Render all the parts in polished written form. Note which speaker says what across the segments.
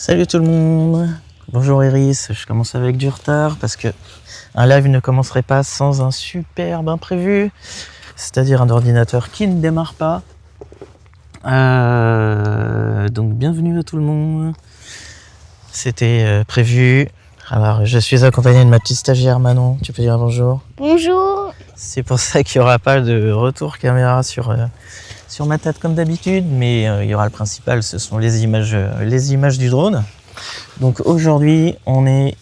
Speaker 1: Salut tout le monde. Bonjour Iris, je commence avec du retard parce que un live ne commencerait pas sans un superbe imprévu, c'est-à-dire un ordinateur qui ne démarre pas. Donc bienvenue à tout le monde. C'était prévu. Alors je suis accompagné de ma petite stagiaire Manon, tu peux dire bonjour?
Speaker 2: Bonjour.
Speaker 1: C'est pour ça qu'il n'y aura pas de retour caméra sur ma tête comme d'habitude, mais il y aura le principal, ce sont les images du drone. Donc aujourd'hui, on est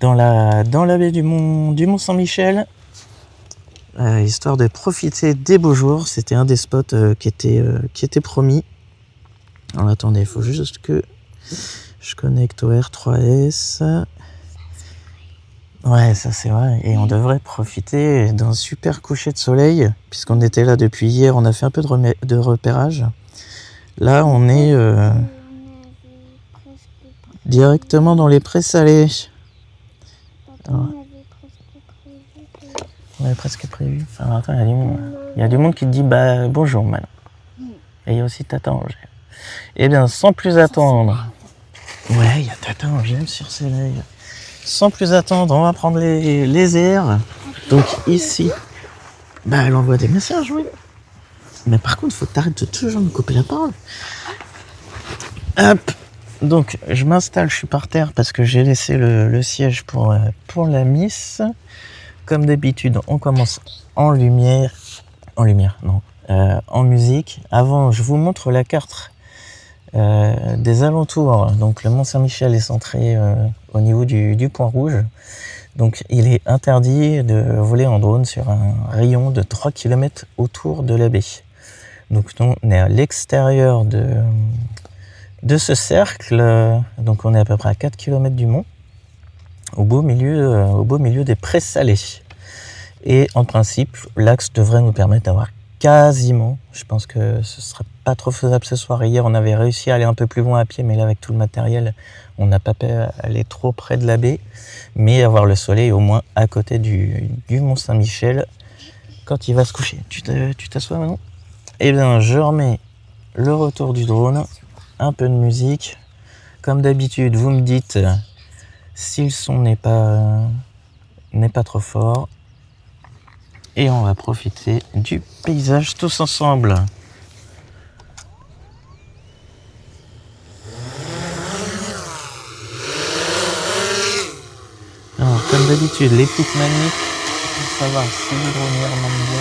Speaker 1: dans la baie du Mont Saint-Michel, histoire de profiter des beaux jours. C'était un des spots qui était promis. Alors attendez, il faut juste que je connecte au R3S. Ouais, ça c'est vrai. Et on devrait profiter d'un super coucher de soleil, puisqu'on était là depuis hier, on a fait un peu de repérage. Là, on est directement dans les prés salés. On avait presque prévu. Enfin, attends, il y a du monde qui te dit bah, bonjour, Manon. Et il y a aussi Tata Angèle. Eh bien, sans plus attendre. Ouais, il y a Tata Angèle sur soleil. Sans plus attendre, on va prendre les airs. Donc ici, bah elle envoie des messages, oui. Mais par contre, il faut que tu arrêtes de toujours me couper la parole. Hop. Donc je m'installe, je suis par terre parce que j'ai laissé le siège pour la Miss. Comme d'habitude, on commence en musique. Avant, je vous montre la carte des alentours. Donc le Mont Saint-Michel est centré au niveau du point rouge. Donc il est interdit de voler en drone sur un rayon de 3 km autour de la baie. Donc on est à l'extérieur de ce cercle. Donc on est à peu près à 4 km du mont, au beau milieu des prés salés. Et en principe, l'axe devrait nous permettre d'avoir quasiment, je pense que ce sera pas trop faisable ce soir. Hier, on avait réussi à aller un peu plus loin à pied, mais là, avec tout le matériel, on n'a pas pu aller trop près de la baie, mais avoir le soleil au moins à côté du Mont Saint-Michel quand il va se coucher. Tu t'assois maintenant? Eh bien, je remets le retour du drone, un peu de musique. Comme d'habitude, vous me dites si le son n'est pas trop fort. Et on va profiter du paysage tous ensemble. Alors, comme d'habitude, les petites manips pour savoir si l'hydronière monte bien.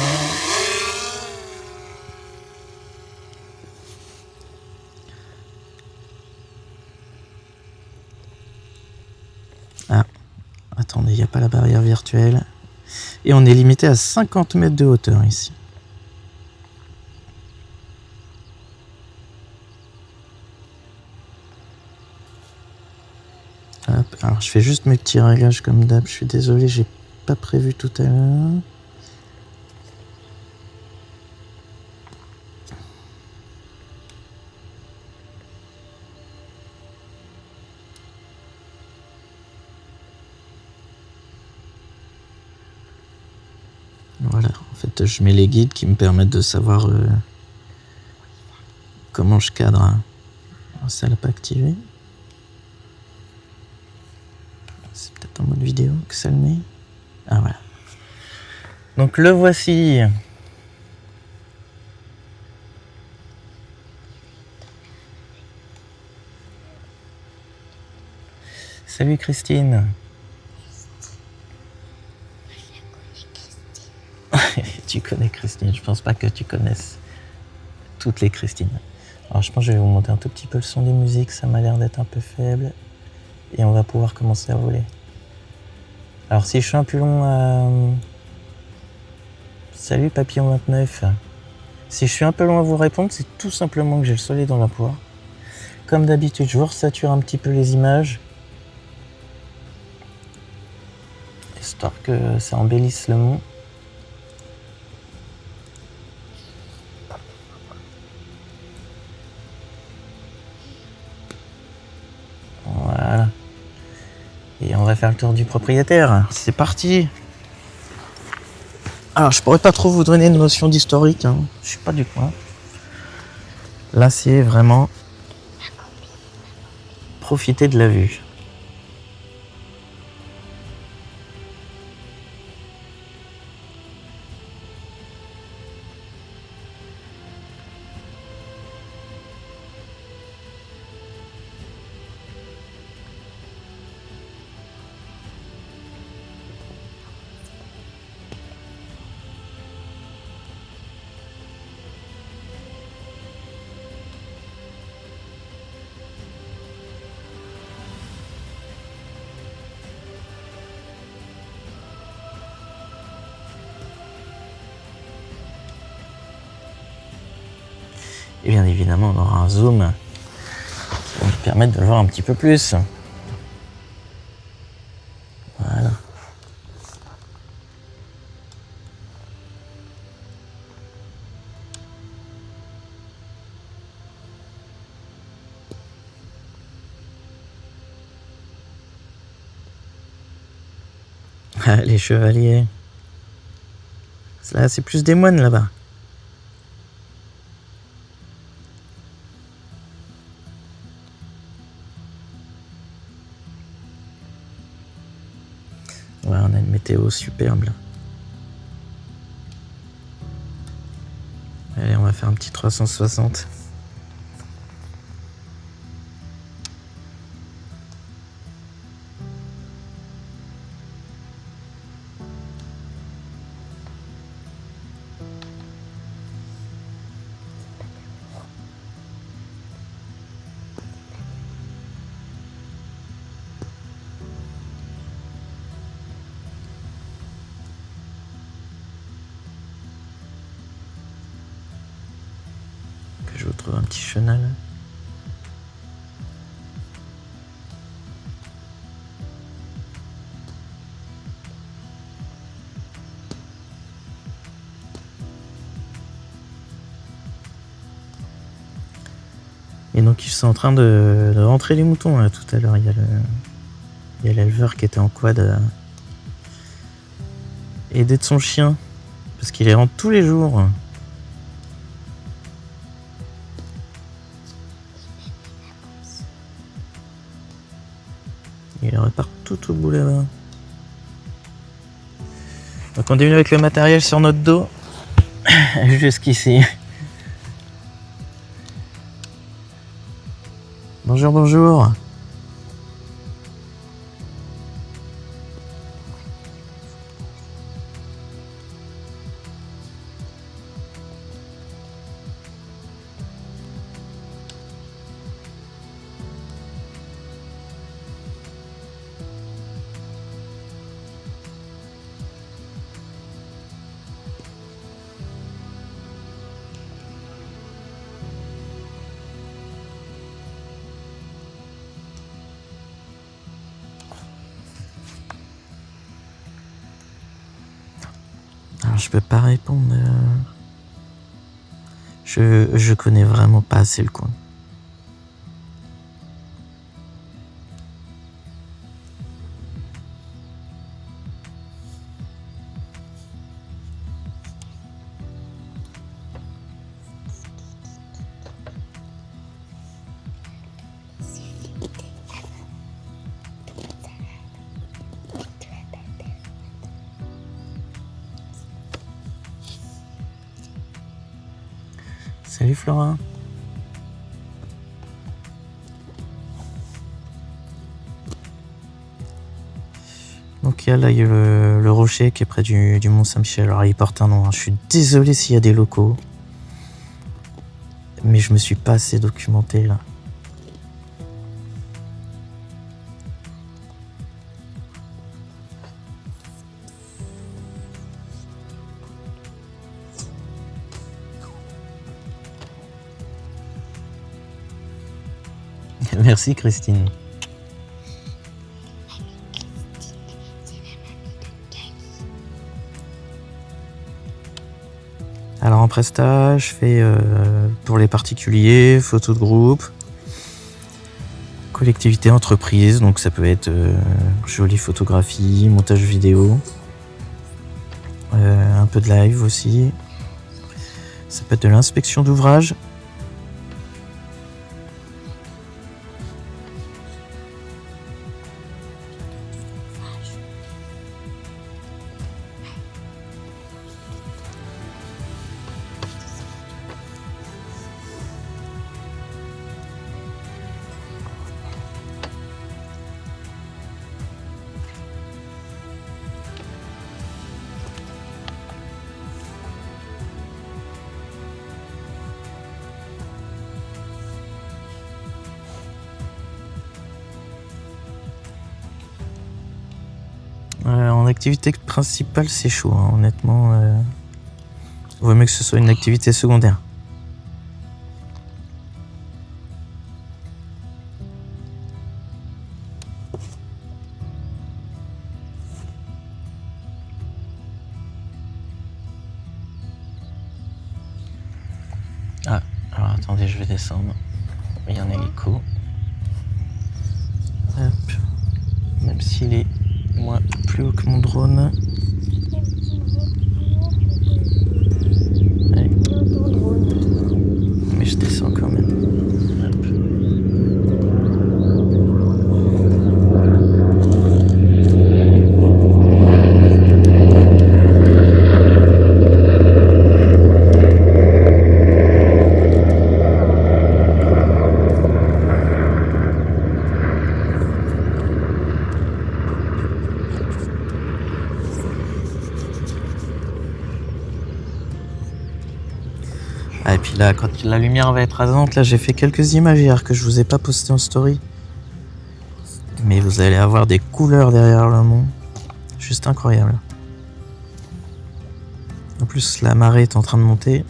Speaker 1: Ah, attendez, il n'y a pas la barrière virtuelle. Et on est limité à 50 mètres de hauteur ici. Hop, alors je fais juste mes petits réglages comme d'hab. Je suis désolé, j'ai pas prévu tout à l'heure. Voilà, en fait, je mets les guides qui me permettent de savoir comment je cadre. Alors, ça l'a pas activé. C'est peut-être en mode vidéo que ça le met. Ah voilà. Donc le voici. Salut Christine. Tu connais Christine, je pense pas que tu connaisses toutes les Christines. Alors je pense que je vais vous monter un tout petit peu le son des musiques, ça m'a l'air d'être un peu faible. Et on va pouvoir commencer à voler. Alors si je suis un peu long Salut Papillon 29. Si je suis un peu long à vous répondre, c'est tout simplement que j'ai le soleil dans la poire. Comme d'habitude, je vous resature un petit peu les images. Histoire que ça embellisse le mont. Voilà. Et on va faire le tour du propriétaire. C'est parti. Alors, je pourrais pas trop vous donner une notion d'historique. Je suis pas du coin. Là, c'est vraiment profiter de la vue. Et bien évidemment, on aura un zoom qui va nous permettre de le voir un petit peu plus. Voilà. Ah, les chevaliers. Là, c'est plus des moines là-bas. Ouais, on a une météo superbe là. Allez, on va faire un petit 360. Je vous trouve un petit chenal. Et donc ils sont en train de rentrer les moutons là, tout à l'heure. Il y a l'éleveur qui était en quad à aider de son chien parce qu'il les rentre tous les jours. Il repart tout au bout là-bas. On continue avec le matériel sur notre dos jusqu'ici. Bonjour, bonjour. Alors, je peux pas répondre. Je connais vraiment pas assez le coin. Salut Flora. Donc il y a là le rocher qui est près du Mont Saint-Michel. Alors il porte un nom, hein. Je suis désolé s'il y a des locaux. Mais je me suis pas assez documenté là. Merci Christine. Alors en Presta, je fais pour les particuliers, photos de groupe, collectivité, entreprise, donc ça peut être jolie photographie, montage vidéo, un peu de live aussi, ça peut être de l'inspection d'ouvrage. activité principale, c'est chaud, hein, honnêtement. Vaut mieux que ce soit une activité secondaire. Ah, alors attendez, je vais descendre. Il y a un hélico. Hop. Même s'il est plus haut que mon drone. Ouais. Mais je descends quand même. Hop. Ah, et puis là, quand la lumière va être rasante, là j'ai fait quelques images hier que je vous ai pas postées en story. Mais vous allez avoir des couleurs derrière le mont. Juste incroyable. En plus, la marée est en train de monter.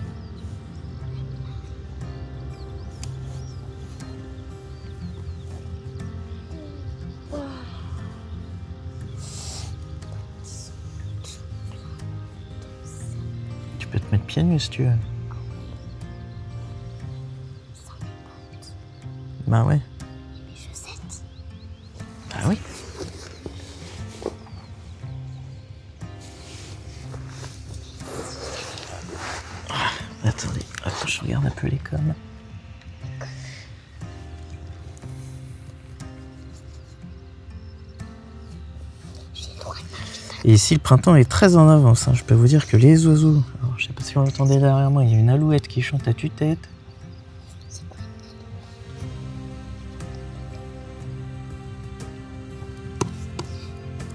Speaker 1: Tu peux te mettre pieds nus si tu veux. Bah ouais. Bah oui. Ah, attendez, attends, je regarde un peu les coms. Et ici, le printemps est très en avance, hein. Je peux vous dire que les oiseaux... Alors, je sais pas si vous entendez derrière moi, il y a une alouette qui chante à tue-tête.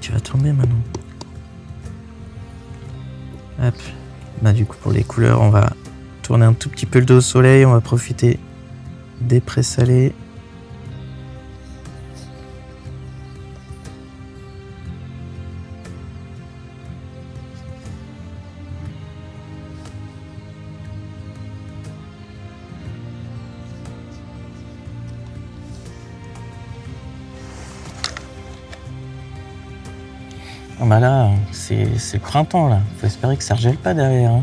Speaker 1: Tu vas tomber maintenant. Hop. Bah du coup pour les couleurs on va tourner un tout petit peu le dos au soleil, on va profiter des présalés. Ah bah là, c'est le printemps là. Faut espérer que ça regèle pas derrière. Hein.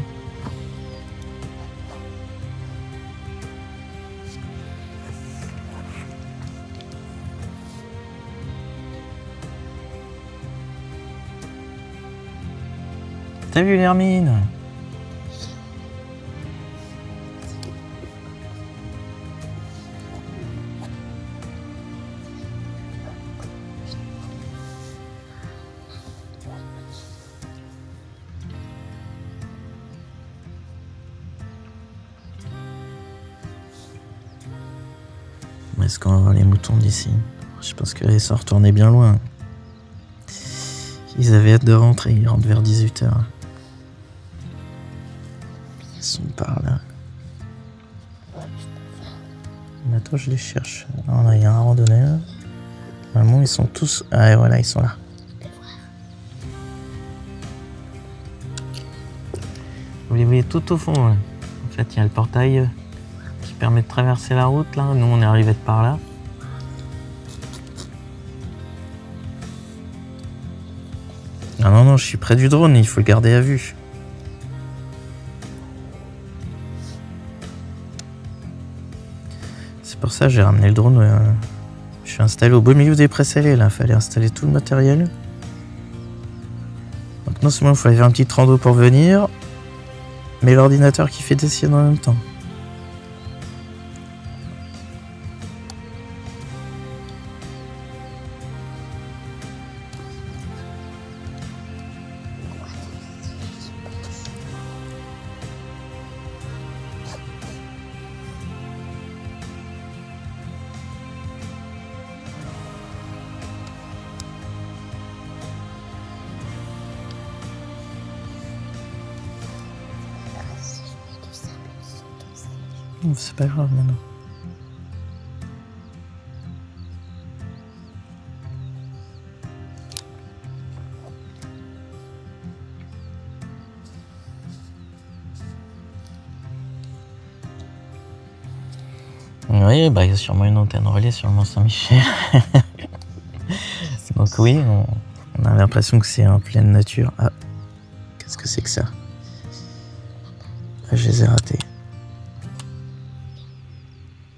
Speaker 1: T'as vu l'hermine? Est-ce qu'on va voir les moutons d'ici? Je pense qu'ils sont retournés bien loin. Ils avaient hâte de rentrer, ils rentrent vers 18h. Ils sont par là. Attends, je les cherche. Non, là, il y a un randonneur. Normalement, ils sont tous... Ah, voilà, ils sont là. Vous les voyez tout au fond. Là. En fait, il y a le portail qui permet de traverser la route. Là. Nous, on est arrivé de par là. Ah non, non, je suis près du drone. Il faut le garder à vue. C'est pour ça que j'ai ramené le drone. Je suis installé au beau milieu des présalés. Là, il fallait installer tout le matériel. Donc non seulement il fallait faire un petit rando pour venir, mais l'ordinateur qui fait des siennes en même temps. C'est pas grave maintenant. Oui, bah il y a sûrement une antenne relais sur le Mont-Saint-Michel. Donc oui, on a l'impression que c'est en pleine nature. Ah, qu'est-ce que c'est que ça? Ah, je les ai ratés.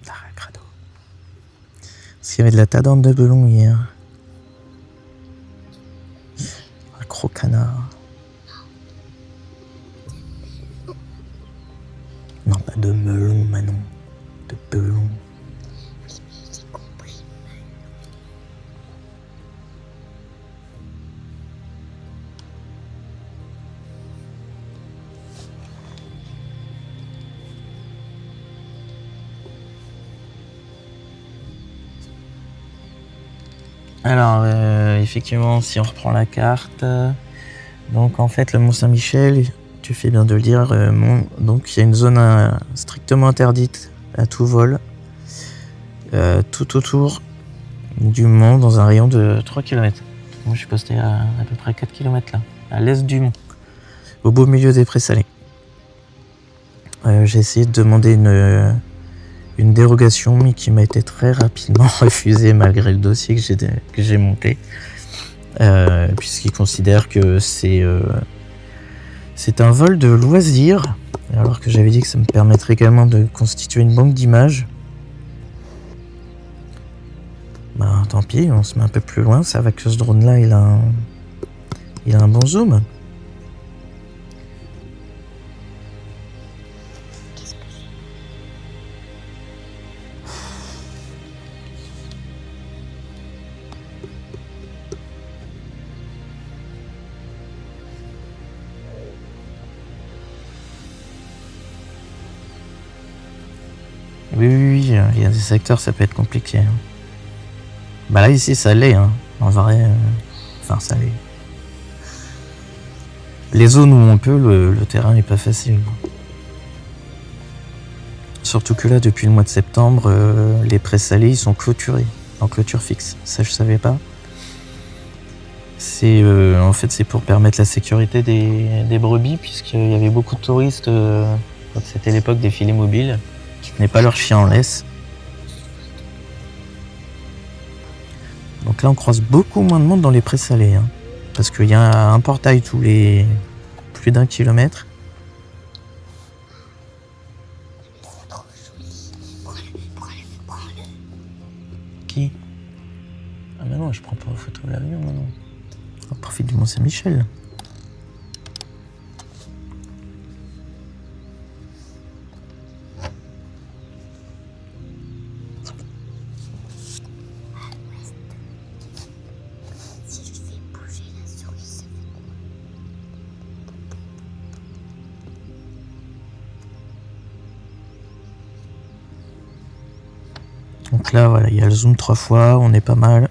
Speaker 1: Ah, crado. Parce qu'il y avait de la tadante de belon hier. Un gros canard. Non, pas de melon, Manon. De belon. Alors, effectivement, si on reprend la carte, donc en fait, le Mont-Saint-Michel, tu fais bien de le dire, donc il y a une zone strictement interdite à tout vol, tout autour du mont, dans un rayon de 3 km. Moi, je suis posté à peu près 4 km là, à l'est du mont, au beau milieu des prés salés. J'ai essayé de demander une dérogation, mais qui m'a été très rapidement refusée malgré le dossier que j'ai monté, puisqu'ils considèrent que c'est un vol de loisirs, alors que j'avais dit que ça me permettrait également de constituer une banque d'images. Bah tant pis, on se met un peu plus loin, ça va que ce drone là il a un bon zoom. Oui, il y a des secteurs, ça peut être compliqué. Hein. Bah là, ici, ça l'est. Hein. En vrai, enfin, ça l'est. Les zones où on peut, le terrain n'est pas facile. Surtout que là, depuis le mois de septembre, les prés salés, ils sont clôturés, en clôture fixe. Ça, je savais pas. En fait, c'est pour permettre la sécurité des brebis, puisqu'il y avait beaucoup de touristes, quand c'était l'époque des filets mobiles, qui tenaient pas leur chien en laisse. Donc là, on croise beaucoup moins de monde dans les prés salés, hein, parce qu'il y a un portail tous les plus d'1 kilomètre. Qui? Ah mais non, je prends pas photo de l'avion maintenant. On profite du Mont-Saint-Michel. Donc là, voilà, il y a le zoom 3 fois, on est pas mal.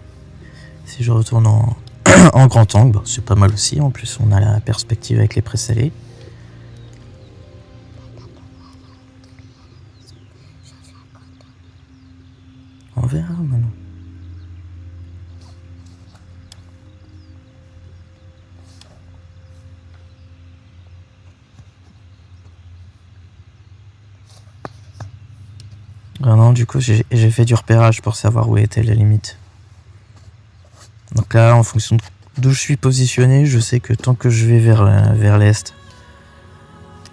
Speaker 1: Si je retourne en grand angle, bah, c'est pas mal aussi. En plus, on a la perspective avec les prés salés. On verra maintenant. Ah non, du coup, j'ai fait du repérage pour savoir où était la limite. Donc là, en fonction d'où je suis positionné, je sais que tant que je vais vers l'est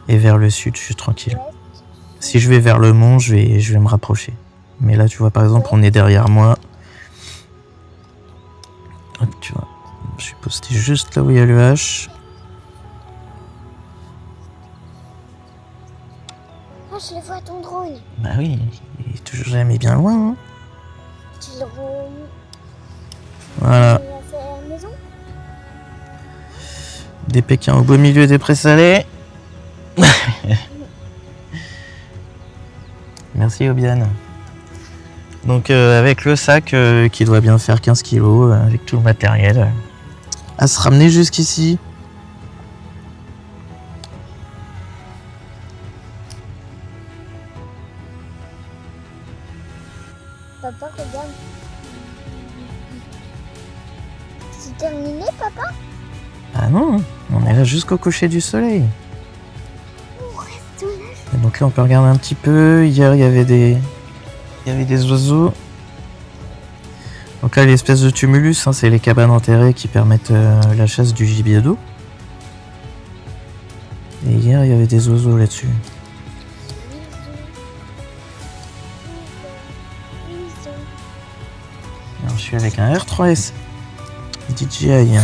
Speaker 1: et vers le sud, je suis tranquille. Si je vais vers le mont, je vais me rapprocher. Mais là, tu vois, par exemple, on est derrière moi. Hop, tu vois, je suis posté juste là où il y a le H.
Speaker 2: Ah, je le vois ton drone.
Speaker 1: Bah oui, il est toujours jamais bien loin. Hein.
Speaker 2: Tu le rends.
Speaker 1: Voilà.
Speaker 2: Tu l'as fait à la maison.
Speaker 1: Des Pékins au beau milieu des prés salés. Merci Obiane. Donc avec le sac qui doit bien faire 15 kg, avec tout le matériel, à se ramener jusqu'ici.
Speaker 2: Papa, regarde. C'est terminé, papa?
Speaker 1: Ah non, on est là jusqu'au coucher du soleil.
Speaker 2: On reste là.
Speaker 1: Et donc là on peut regarder un petit peu. Hier il y avait des Il y avait des oiseaux. Donc là, l'espèce de tumulus, hein, c'est les cabanes enterrées qui permettent la chasse du gibier d'eau. Et hier, il y avait des oiseaux là-dessus. Alors, je suis avec un R3S DJI.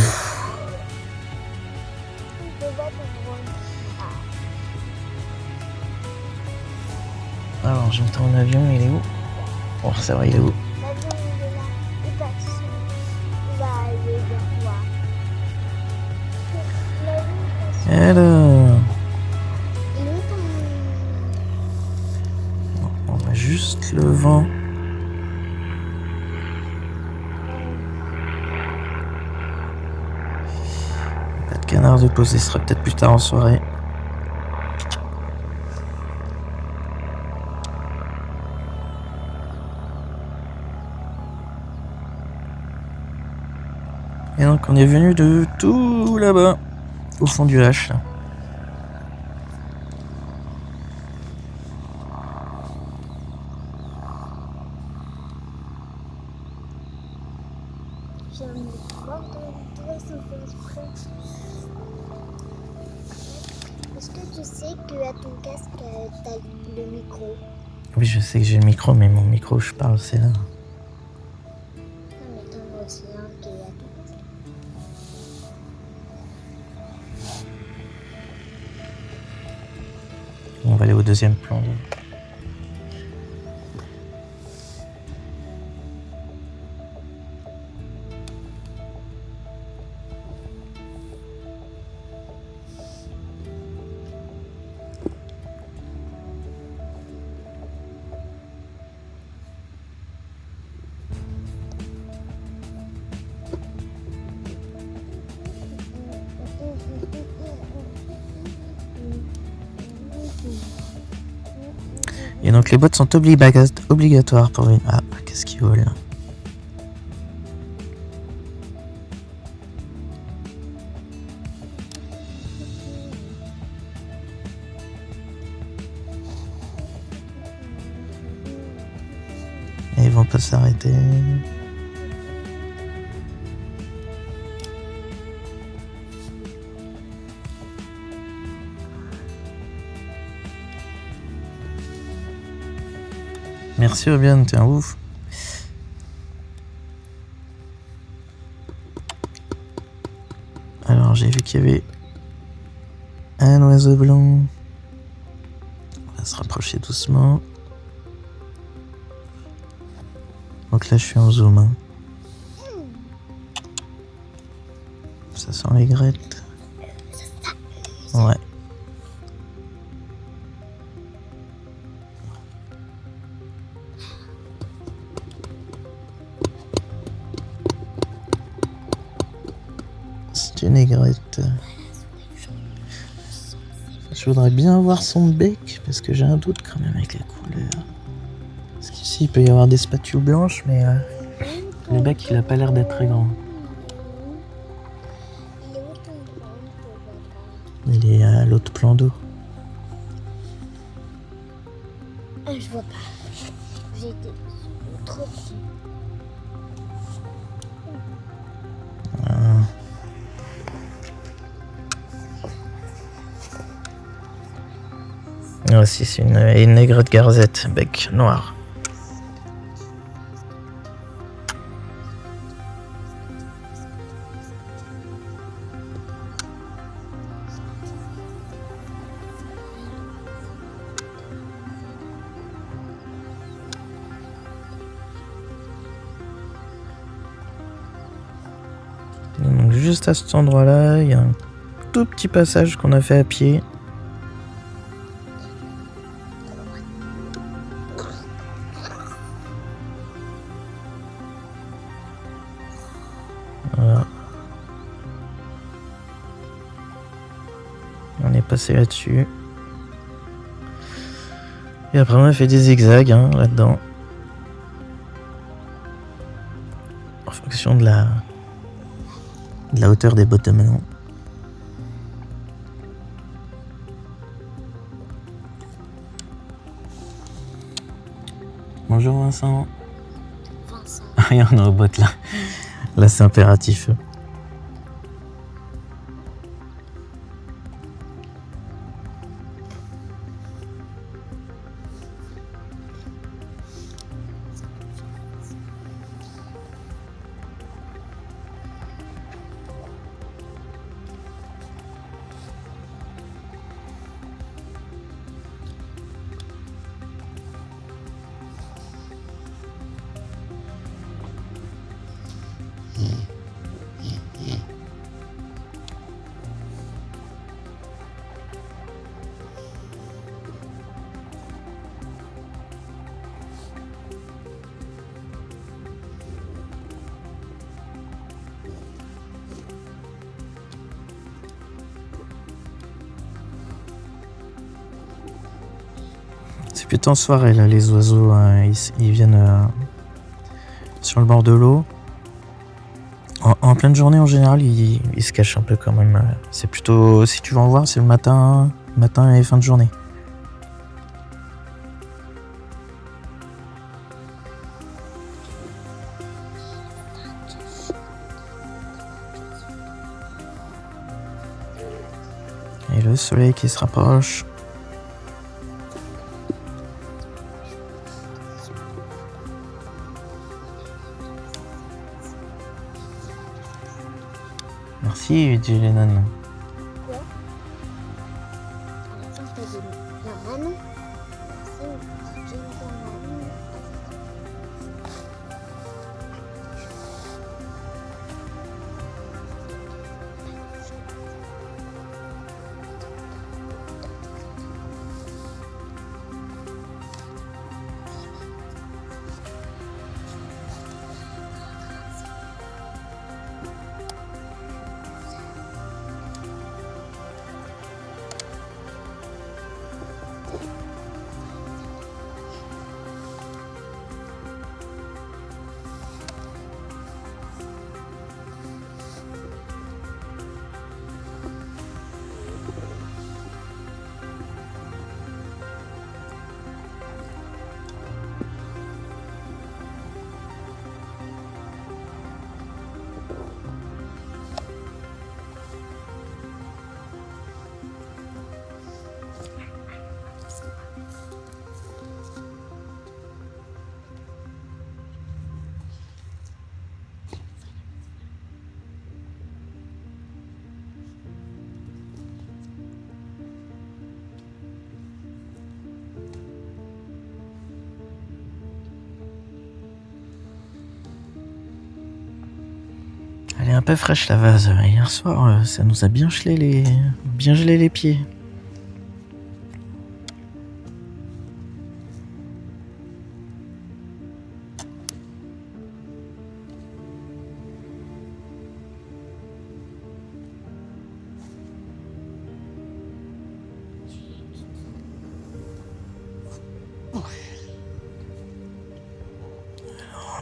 Speaker 1: Alors, j'entends un avion, il est où? Bon, ça va, il est où?
Speaker 2: L'avion, il est là. Il passe. Il va aller vers toi. L'avion passe.
Speaker 1: Alors,
Speaker 2: Il est où ton...
Speaker 1: on va juste le vent. Pas de canard de posé, ce sera peut-être plus tard en soirée. Et donc on est venu de tout là-bas, au fond du H. Là.
Speaker 2: J'ai envie de voir ton doigt sans faire exprès. Est-ce que tu sais qu'à ton casque, t'as le micro?
Speaker 1: Oui, je sais que j'ai le micro, mais mon micro, je parle, c'est là.
Speaker 2: Non, mais t'en as aussi un qui est à ton casque.
Speaker 1: On va aller au deuxième plan. Et donc les bottes sont obligatoires pour venir. Ah, qu'est-ce qu'ils volent là? Et ils vont pas s'arrêter. Merci Obian, t'es un ouf. Alors j'ai vu qu'il y avait un oiseau blanc. On va se rapprocher doucement. Donc là je suis en zoom. Hein. Ça sent l'aigrette. Ouais. C'est une aigrette. Je voudrais bien voir son bec parce que j'ai un doute quand même avec la couleur. Parce qu'ici il peut y avoir des spatules blanches, mais le bec il a pas l'air d'être très grand.
Speaker 2: Il est où ton doigt?
Speaker 1: Il est à l'autre plan d'eau.
Speaker 2: Ah, je vois pas. J'ai été trop petit.
Speaker 1: Ah si, c'est une aigrette garzette, bec noir. Donc juste à cet endroit-là, il y a un tout petit passage qu'on a fait à pied. Voilà. On est passé là-dessus. Et après on a fait des zigzags hein, là-dedans. En fonction de la hauteur des bottes de maintenant. Bonjour Vincent.
Speaker 2: Vincent.
Speaker 1: Ah, il y en a au bot là. Là c'est impératif. C'est plutôt en soirée là, les oiseaux, ils viennent sur le bord de l'eau. En pleine journée en général, ils se cachent un peu quand même. C'est plutôt, si tu veux en voir, c'est le matin et fin de journée. Et le soleil qui se rapproche. Merci, dit Lennon.
Speaker 2: Quoi? À la fin, t'as dit la Manon. C'est une Manon.
Speaker 1: Elle est un peu fraîche la vase. Hier soir, ça nous a bien gelé les pieds.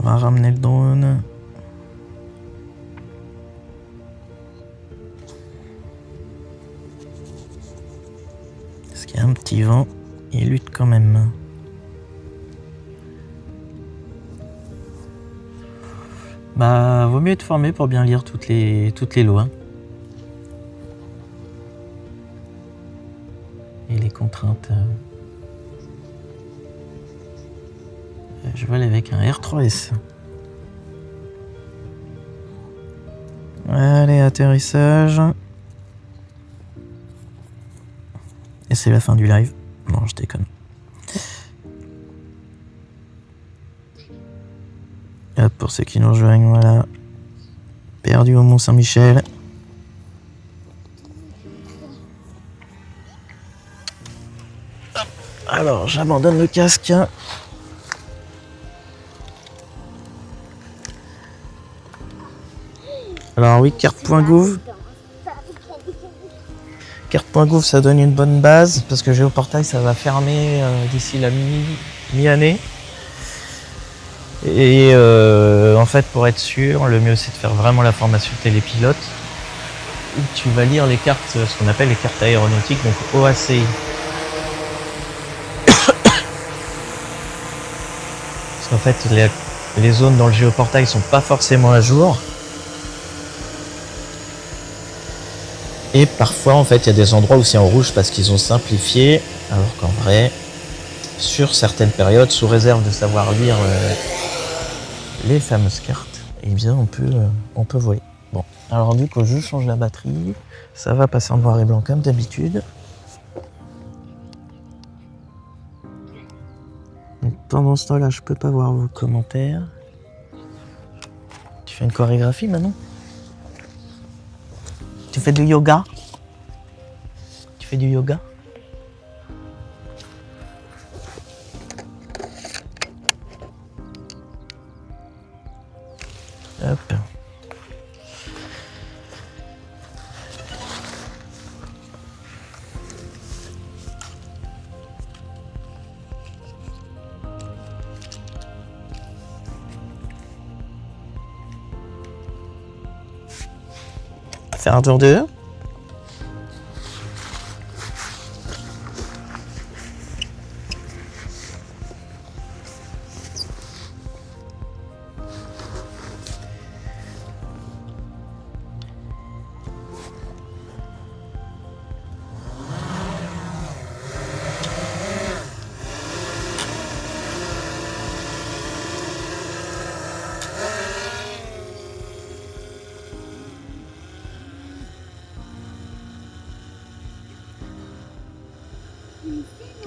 Speaker 1: On va ramener le drone. Parce qu'il y a un petit vent, il lutte quand même. Bah, vaut mieux être formé pour bien lire toutes les lois. Et les contraintes. Je vole avec un R3S. Allez, atterrissage. Et c'est la fin du live. Non, je déconne. Hop, pour ceux qui nous rejoignent, voilà. Perdu au Mont-Saint-Michel. Alors, j'abandonne le casque. Alors oui, carte.gouv. Carte.gouv, ça donne une bonne base parce que Géoportail, ça va fermer d'ici la mi-année. Et en fait, pour être sûr, le mieux c'est de faire vraiment la formation télépilote où tu vas lire les cartes, ce qu'on appelle les cartes aéronautiques, donc OACI. qu'en fait les zones dans le géoportail sont pas forcément à jour. Et parfois en fait il y a des endroits où c'est en rouge parce qu'ils ont simplifié, alors qu'en vrai, sur certaines périodes, sous réserve de savoir lire les fameuses cartes, eh bien on peut voler. Bon, alors du coup je change la batterie, ça va passer en noir et blanc comme d'habitude. Donc, pendant ce temps-là, je peux pas voir vos commentaires. Tu fais une chorégraphie maintenant? Tu fais du yoga? Tu fais du yoga? Hop. Faire un tour de eux.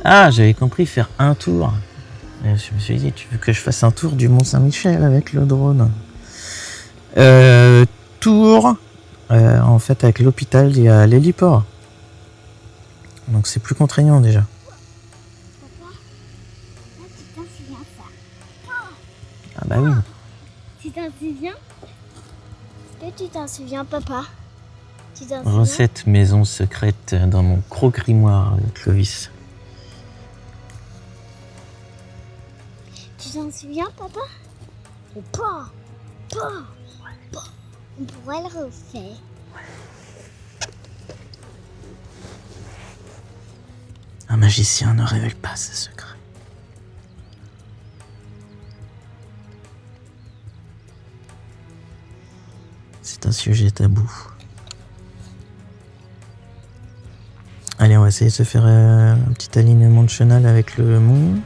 Speaker 1: Ah, j'avais compris faire un tour. Et je me suis dit, tu veux que je fasse un tour du Mont Saint-Michel avec le drone? Tour, en fait, avec l'hôpital, il y a l'héliport. Donc c'est plus contraignant déjà.
Speaker 2: Papa, là, tu t'en souviens ça?
Speaker 1: Ah bah oui.
Speaker 2: Tu t'en souviens? Est-ce que tu t'en souviens, papa? Tu t'en souviens?
Speaker 1: Recette maison secrète dans mon gros grimoire de Clovis.
Speaker 2: Tu t'en souviens, papa? Ou pas? Pas. On pourrait le refaire.
Speaker 1: Un magicien ne révèle pas ses secrets. C'est un sujet tabou. Allez, on va essayer de se faire un petit alignement de chenal avec le mont.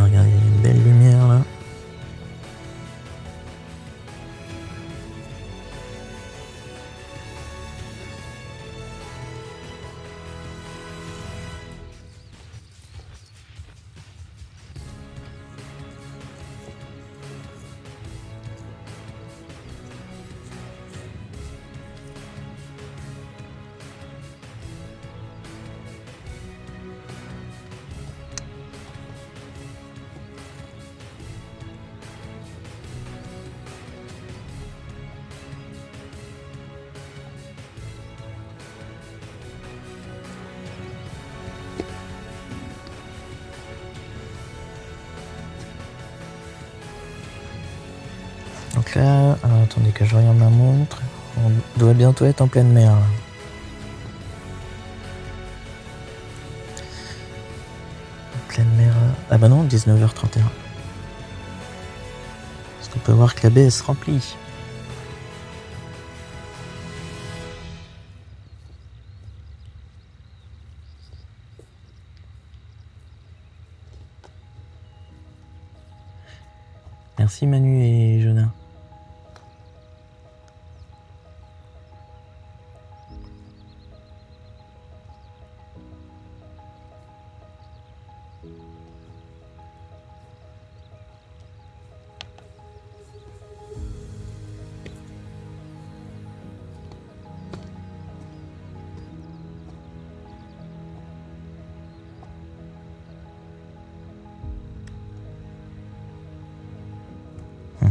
Speaker 1: Regardez, il y a une belle lumière là. Donc là, alors attendez que je regarde ma montre. On doit bientôt être en pleine mer. Là. En pleine mer. Ah bah non, 19h31. Parce qu'on peut voir que la baie elle se remplit. Merci Manu et Jonas.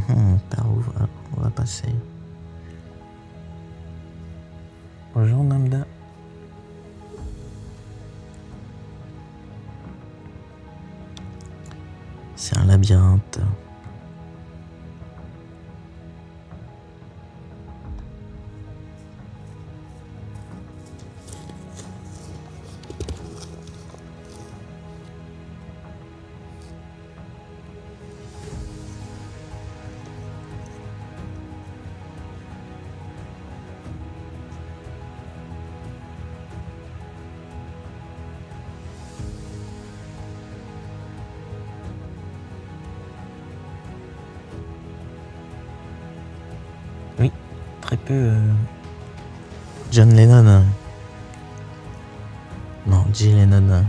Speaker 1: Par où on va passer? Bonjour Namda. C'est un labyrinthe. Oui, très peu. John Lennon. Non, Jill Lennon.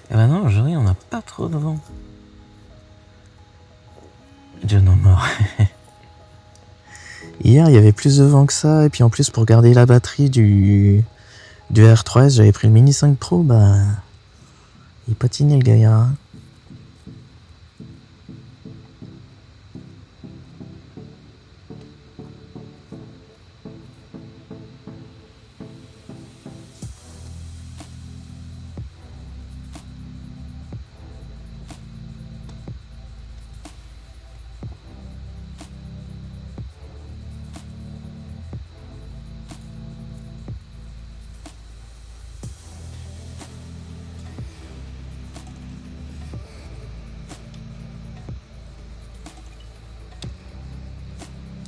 Speaker 1: Et ben non, aujourd'hui on n'a pas trop de vent. John O'More. Hier il y avait plus de vent que ça, et puis en plus pour garder la batterie du R3S, j'avais pris le Mini 5 Pro, bah il patinait le gaillard.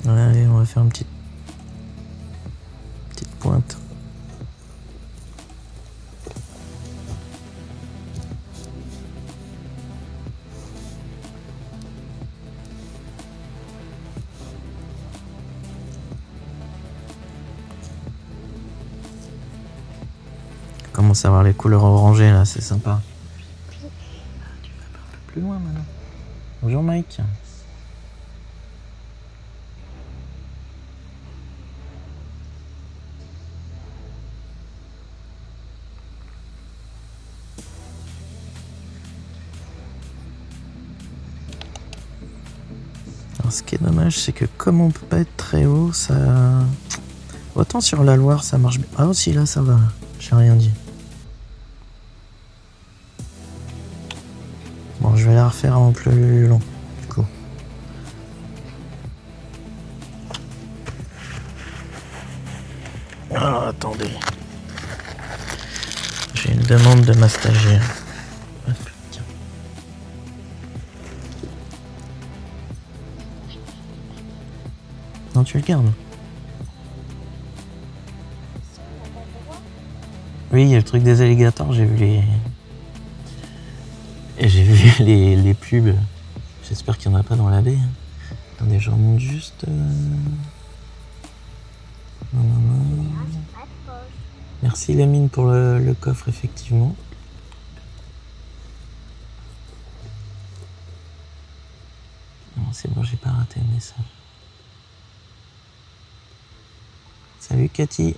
Speaker 1: Allez, on va faire une petite pointe. On commence à voir les couleurs orangées là, c'est sympa. Tu vas un peu plus loin maintenant. Bonjour Mike. Alors ce qui est dommage, c'est que comme on peut pas être très haut, ça... Autant sur la Loire ça marche bien. Ah aussi là ça va, j'ai rien dit. Bon, je vais la refaire en plus long, du coup. Alors attendez. J'ai une demande de ma stagiaire. Hop, tiens. Non, tu le gardes. Oui, il y a le truc des alligators, j'ai vu les... Et j'ai vu les pubs. J'espère qu'il n'y en a pas dans la baie. Attendez, je remonte juste... Non. Merci Lamine pour le coffre, effectivement. Non, c'est bon, j'ai pas raté le message. Salut Cathy.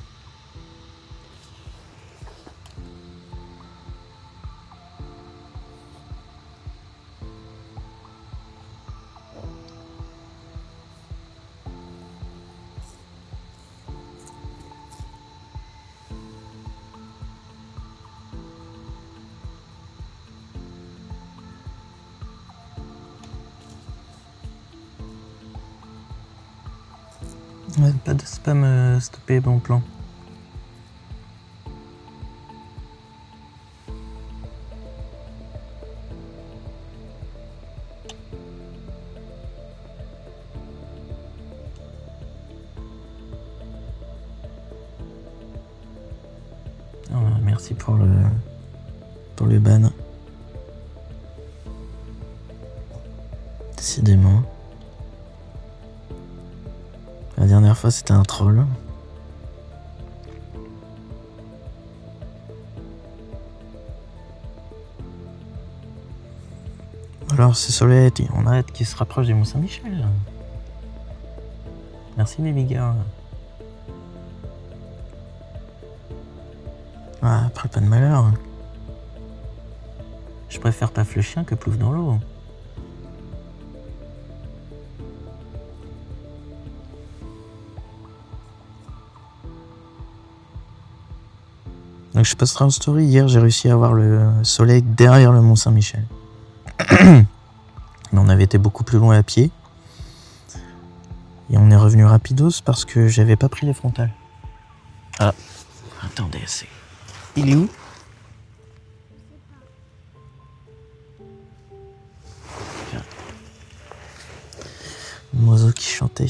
Speaker 1: Ouais, pas de spam stoppé, bon plan. Oh, merci pour le ban. Décidément. La dernière fois c'était un troll. Alors c'est Solette, on a hâte qu'il se rapproche du Mont Saint-Michel. Merci les gars. Ah, après pas de malheur. Je préfère paf le chien que plouf dans l'eau. Donc je posterai en story, hier j'ai réussi à voir le soleil derrière le Mont Saint-Michel. Mais on avait été beaucoup plus loin à pied. Et on est revenu rapidos parce que j'avais pas pris les frontales. Ah, attendez, c'est... Il est où? Un oiseau qui chantait.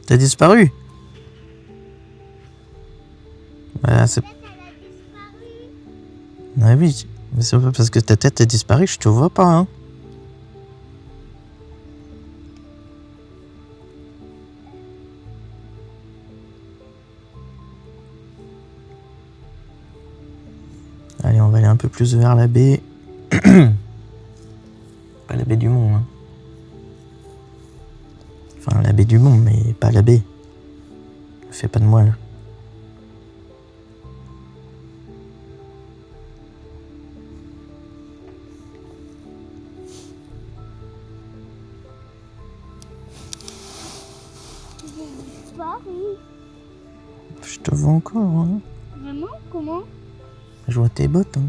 Speaker 1: T'as disparu? Bah, c'est... Ah oui, mais c'est pas parce que ta tête a disparu que je te vois pas, hein. Allez, on va aller un peu plus vers la baie. Pas la baie du Mont, hein. Enfin, la baie du Mont, mais pas la baie. Ne fais pas de moelle. Je te vois encore, hein.
Speaker 2: Vraiment? Comment?
Speaker 1: Je vois tes bottes, hein.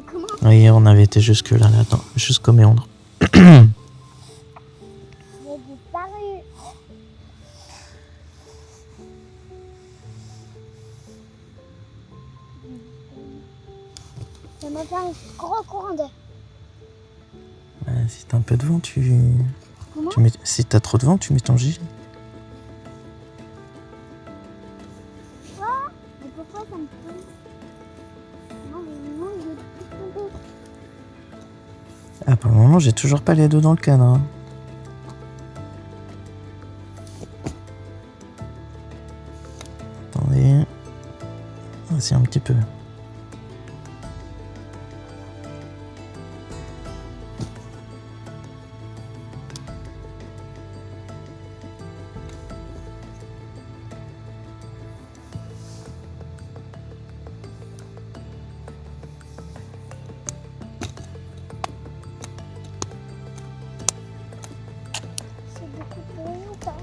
Speaker 2: Comment?
Speaker 1: Oui, on avait été jusque là, attends, jusqu'au méandre.
Speaker 2: J'ai disparu. Ça m'a fait un gros courant d'air.
Speaker 1: Si t'as un peu de vent,
Speaker 2: Comment?
Speaker 1: Si t'as trop de vent, tu mets ton gilet.
Speaker 2: Mais pourquoi ça me fait? Non, mais non, j'ai tout tombé.
Speaker 1: Ah, pour le moment, j'ai toujours pas les deux dans le cadre, hein. Attendez. Voici un petit peu.
Speaker 2: C'est beaucoup plus haut ou pas?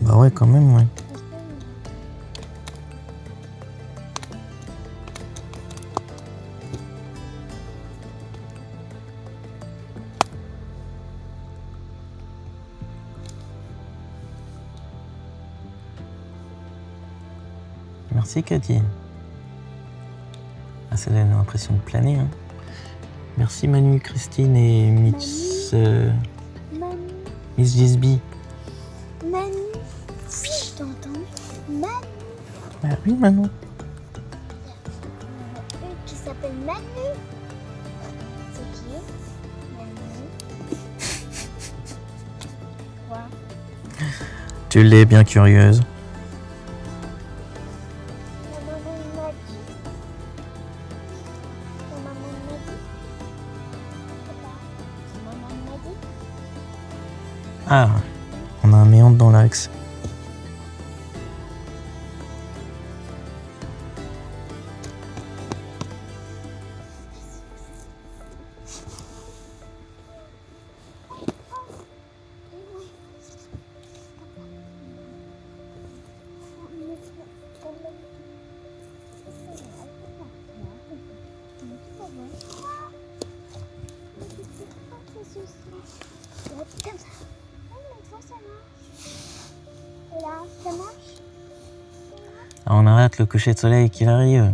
Speaker 1: Bah ouais, quand même, ouais. Merci Cathy. Ah, ça donne l'impression de planer, hein. Merci Manu, Christine et Miss Gisby.
Speaker 2: Manu. Oui, je t'entends. Manu.
Speaker 1: Ah oui, Manu.
Speaker 2: Une qui s'appelle Manu. C'est qui? Manu. Quoi?
Speaker 1: Tu l'es bien curieuse.
Speaker 2: La maman m'a dit. La maman m'a dit. C'est pas. La maman m'a dit.
Speaker 1: Ah, on a un méandre dans l'axe.
Speaker 2: Comme ça. Mais ça marche. Et là, ça marche.
Speaker 1: Ah, on arrête le coucher de soleil qu'il arrive.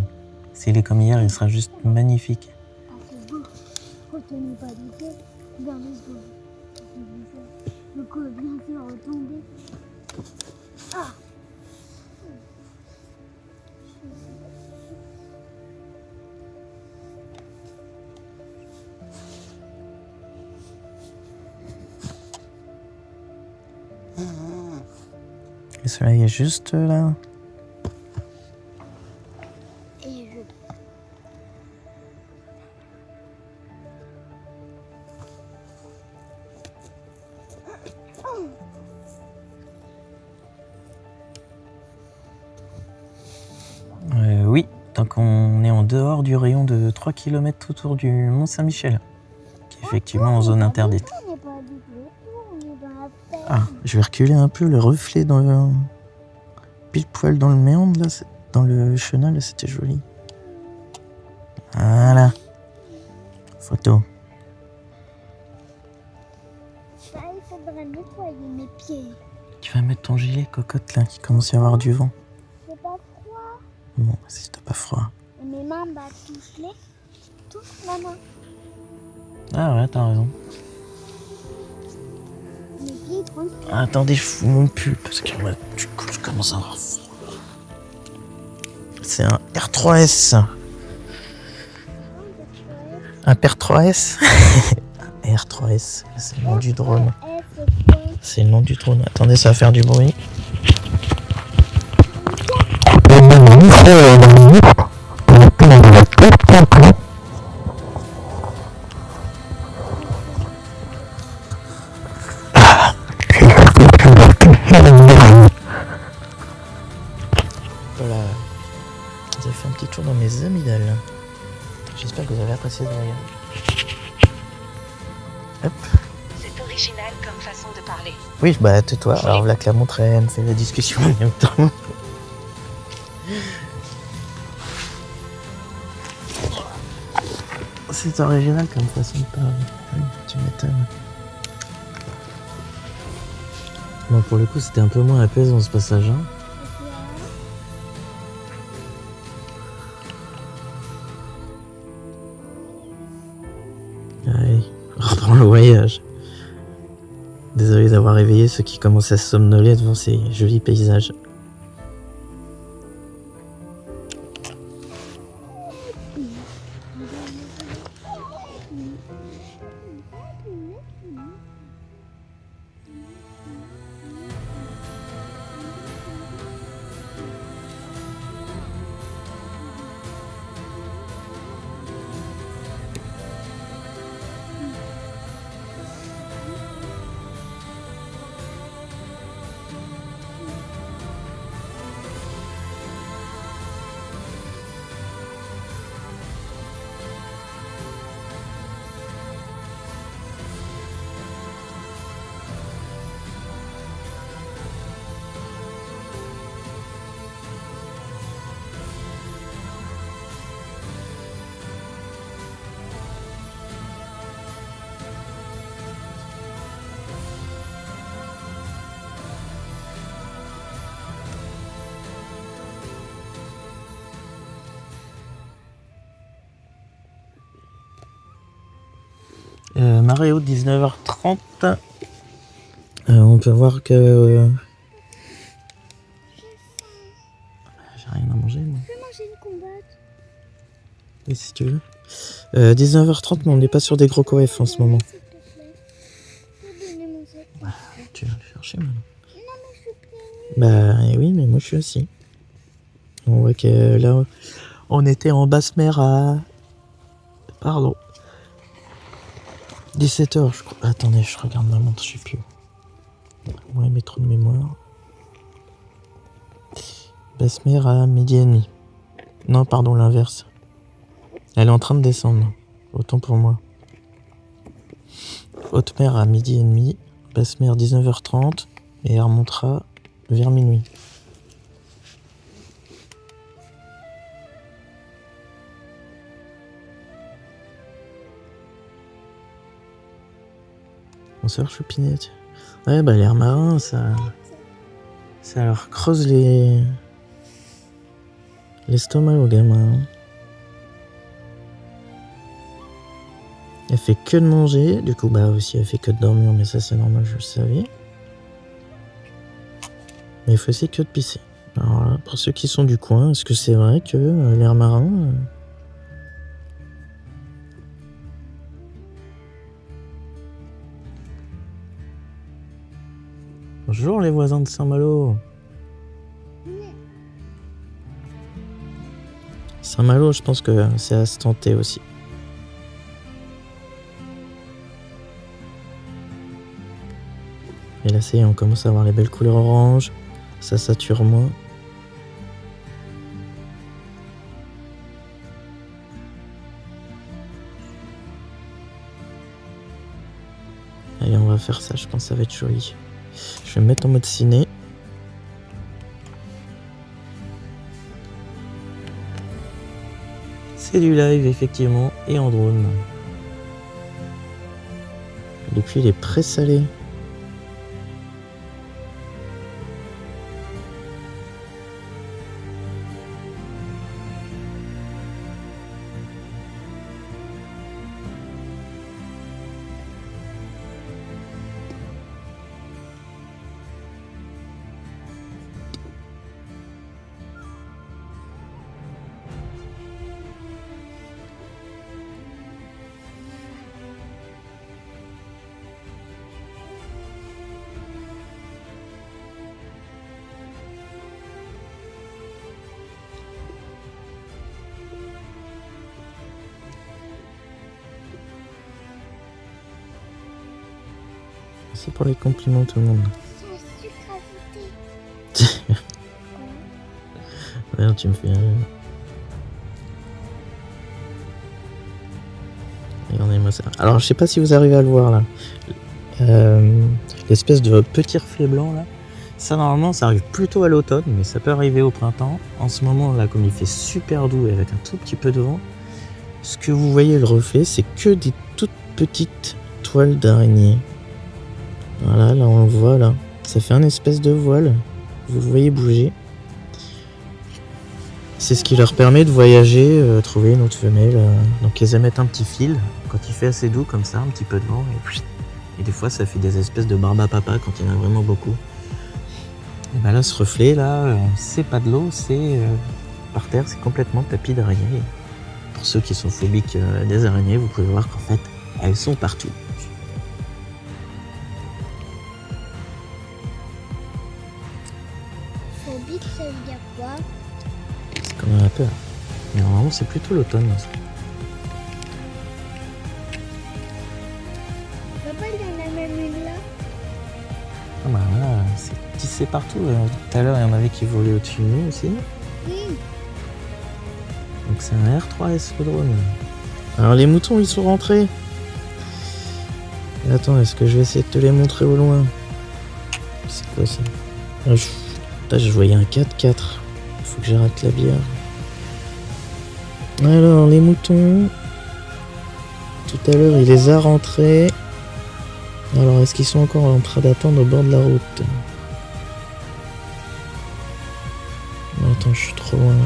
Speaker 1: S'il est comme hier, il sera juste magnifique.
Speaker 2: Ah, c'est beau. Retenez pas les yeux. Dans les yeux. Le coup est bien sûr retombé. Ah.
Speaker 1: Le soleil est juste là.
Speaker 2: Et je...
Speaker 1: Oui, tant qu'on est en dehors du rayon de 3 km autour du Mont-Saint-Michel, qui est effectivement en zone interdite.
Speaker 2: On n'est pas du tout, on est dans la terre.
Speaker 1: Ah, je vais reculer un peu le reflet dans le... pile poil dans le méandre, là, dans le chenal, c'était joli. Voilà. Photo.
Speaker 2: Bah, il faudrait nettoyer mes pieds.
Speaker 1: Tu vas mettre ton gilet cocotte là, qui commence à y avoir du vent.
Speaker 2: C'est pas froid.
Speaker 1: Bon, si t'as pas froid.
Speaker 2: Et mes mains, bah, touche-les. Touche ma main.
Speaker 1: Ah ouais, t'as raison.
Speaker 2: Mes pieds, tranquille.
Speaker 1: Attendez, je fous mon pull parce que moi, du coup, je commence à avoir froid. C'est un R3S. Un PR3S. Un R3S, c'est le nom du drone. C'est le nom du drone. Attendez, ça va faire du bruit. Voilà. Vous avez fait un petit tour dans mes amygdales. J'espère que vous avez apprécié ce voyage. Hop.
Speaker 3: C'est original comme façon de parler.
Speaker 1: Oui, bah tais-toi. Alors là que la montre elle me fait la discussion en même temps. C'est original comme façon de parler. Oui, tu m'étonnes. Bon, pour le coup, c'était un peu moins apaisant ce passage. Hein. Allez, on reprend le voyage. Désolé d'avoir réveillé ceux qui commencent à somnoler devant ces jolis paysages. Marée haute, 19h30. On peut voir que... J'ai rien à manger, moi.
Speaker 2: Je peux manger une combatte.
Speaker 1: Oui, si tu veux. 19h30, mais on n'est pas sur des gros coefs en ce moment.
Speaker 2: S'il te plaît. Je peux donner mon sac.
Speaker 1: Tu vas le chercher maintenant.
Speaker 2: Non, mais je suis pleine.
Speaker 1: Bah oui, mais moi je suis assis. On voit que là, on était en basse mer à... Pardon. 17h, je crois. Attendez, je regarde ma montre, je sais plus. Ouais, mais trop de mémoire. Basse mer à midi et demi. Non, pardon, l'inverse. Elle est en train de descendre. Autant pour moi. Haute mer à midi et demi. Basse mer 19h30. Et elle remontera vers minuit. Bonsoir Choupinette. Ouais, bah l'air marin, ça leur creuse l'estomac au gamin. Elle fait que de manger, du coup bah aussi elle fait que de dormir, mais ça c'est normal, je le savais. Mais il faut aussi que de pisser. Alors là, pour ceux qui sont du coin, est-ce que c'est vrai que l'air marin... Bonjour les voisins de Saint-Malo. Saint-Malo, je pense que c'est à se tenter aussi. Et là, ça y est, on commence à avoir les belles couleurs orange. Ça sature moins. Allez, on va faire ça, je pense que ça va être joli. Je vais me mettre en mode ciné. C'est du live, effectivement, et en drone. Et puis, il est pré-salé. C'est pour les compliments tout le monde.
Speaker 2: C'est un sucre ajouté.
Speaker 1: Merde, tu me fais rire. Regardez-moi ça. Alors, je sais pas si vous arrivez à le voir là. L'espèce de petit reflet blanc là. Ça, normalement, ça arrive plutôt à l'automne, mais ça peut arriver au printemps. En ce moment là, comme il fait super doux et avec un tout petit peu de vent, ce que vous voyez le reflet, c'est que des toutes petites toiles d'araignée. Voilà, là on le voit là. Ça fait un espèce de voile. Vous le voyez bouger. C'est ce qui leur permet de voyager, trouver une autre femelle. Donc ils émettent un petit fil quand il fait assez doux comme ça, un petit peu de vent. Et des fois ça fait des espèces de barbe à papa quand il y en a vraiment beaucoup. Et ben là ce reflet là, c'est pas de l'eau, c'est par terre, c'est complètement tapis d'araignées. Pour ceux qui sont phobiques des araignées, vous pouvez voir qu'en fait elles sont partout.
Speaker 2: Phobique, ça veut dire quoi?
Speaker 1: C'est comme un peur. Mais normalement c'est plutôt l'automne.
Speaker 2: Papa, il y en a même une là.
Speaker 1: Ah bah là, c'est tissé partout. Tout à l'heure, il y en avait qui volaient au-dessus de nous aussi.
Speaker 2: Oui.
Speaker 1: Donc c'est un R3S le drone. Alors les moutons, ils sont rentrés. Attends, est-ce que je vais essayer de te les montrer au loin? C'est quoi ça? Putain, je voyais un 4x4. Faut que j'arrête la bière. Alors, les moutons. Tout à l'heure, il les a rentrés. Alors, est-ce qu'ils sont encore en train d'attendre au bord de la route? Non, attends, je suis trop loin.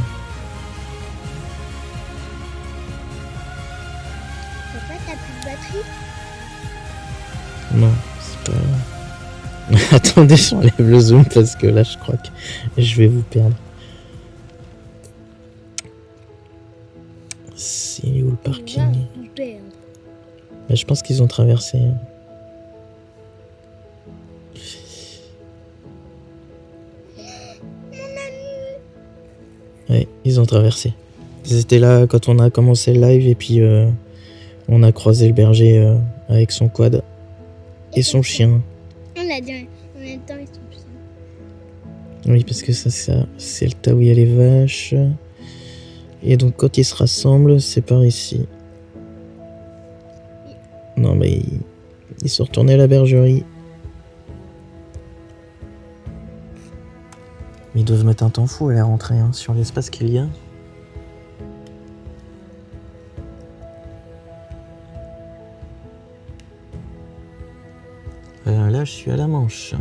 Speaker 2: Papa, t'as plus de batterie?
Speaker 1: Non, c'est pas... Attendez, j'enlève le zoom parce que là, je crois que je vais vous perdre. C'est où le parking?
Speaker 2: On va vous perdre.
Speaker 1: Bah, je pense qu'ils ont traversé. Ouais, ils ont traversé. Ils étaient là quand on a commencé le live et puis on a croisé le berger avec son quad et son chien.
Speaker 2: On l'a dit en même temps, ils sont plus.
Speaker 1: Oui, parce que ça c'est le tas où il y a les vaches. Et donc quand ils se rassemblent, c'est par ici. Non mais ils sont retournés à la bergerie. Ils doivent mettre un temps fou à les rentrer hein, sur l'espace qu'il y a. Là, je suis à la Manche.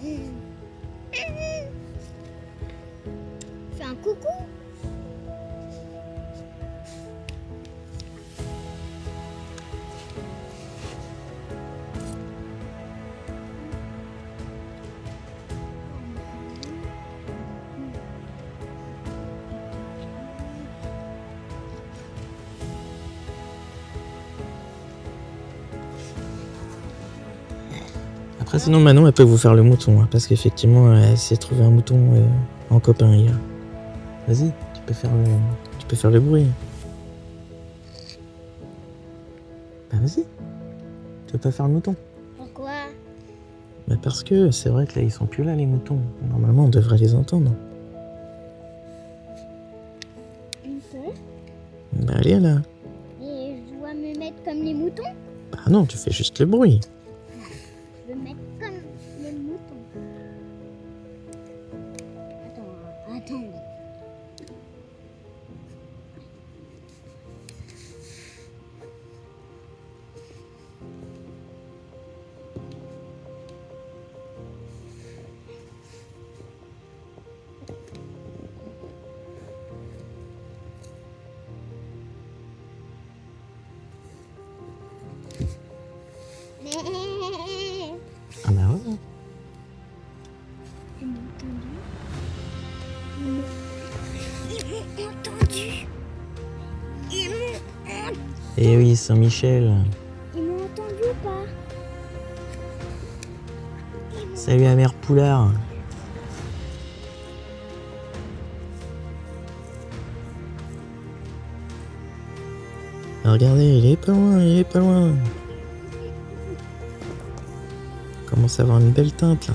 Speaker 2: Fais un coucou.
Speaker 1: Après, sinon, Manon, elle peut vous faire le mouton, hein, parce qu'effectivement, elle s'est trouvé un mouton en copain hier. Vas-y, tu peux faire le bruit. Bah vas-y, tu peux pas faire le mouton.
Speaker 2: Pourquoi?
Speaker 1: Bah parce que c'est vrai que là, ils sont plus là, les moutons. Normalement, on devrait les entendre.
Speaker 2: Une seule?
Speaker 1: Bah allez, là.
Speaker 2: Et je dois me mettre comme les moutons?
Speaker 1: Bah non, tu fais juste le bruit.
Speaker 2: Je vais me mettre comme les moutons. Attends.
Speaker 1: Ah bah ouais.
Speaker 2: Ils m'ont entendu.
Speaker 1: Eh oui, Saint-Michel.
Speaker 2: Ils m'ont entendu ou pas?
Speaker 1: Salut la mère Poulard. Ah, regardez, il est pas loin. Il commence à avoir une belle teinte là.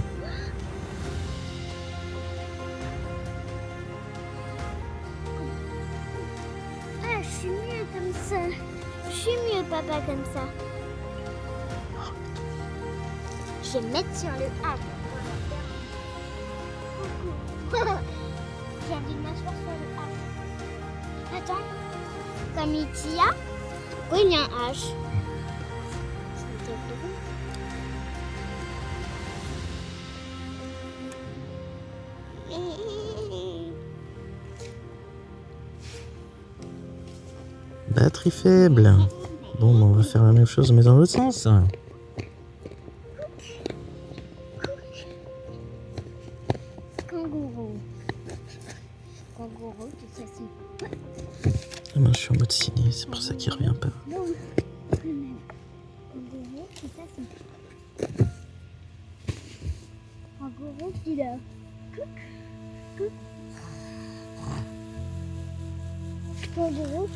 Speaker 2: Ah, je suis mieux comme ça. Je suis mieux, papa, comme ça. Je vais me mettre sur le H. J'ai envie de m'asseoir sur le H. Attends. Comme il y a, oui, il y a un H.
Speaker 1: Batterie faible. Bon, bah, on va faire la même chose mais dans l'autre sens.
Speaker 2: Kangourou. Kangourou, tout ça, c'est...
Speaker 1: Ah ben, je suis en mode ciné, c'est pour ça qu'il revient pas.
Speaker 2: Non, kangourou, tout ça, c'est... Kangourou, qui là.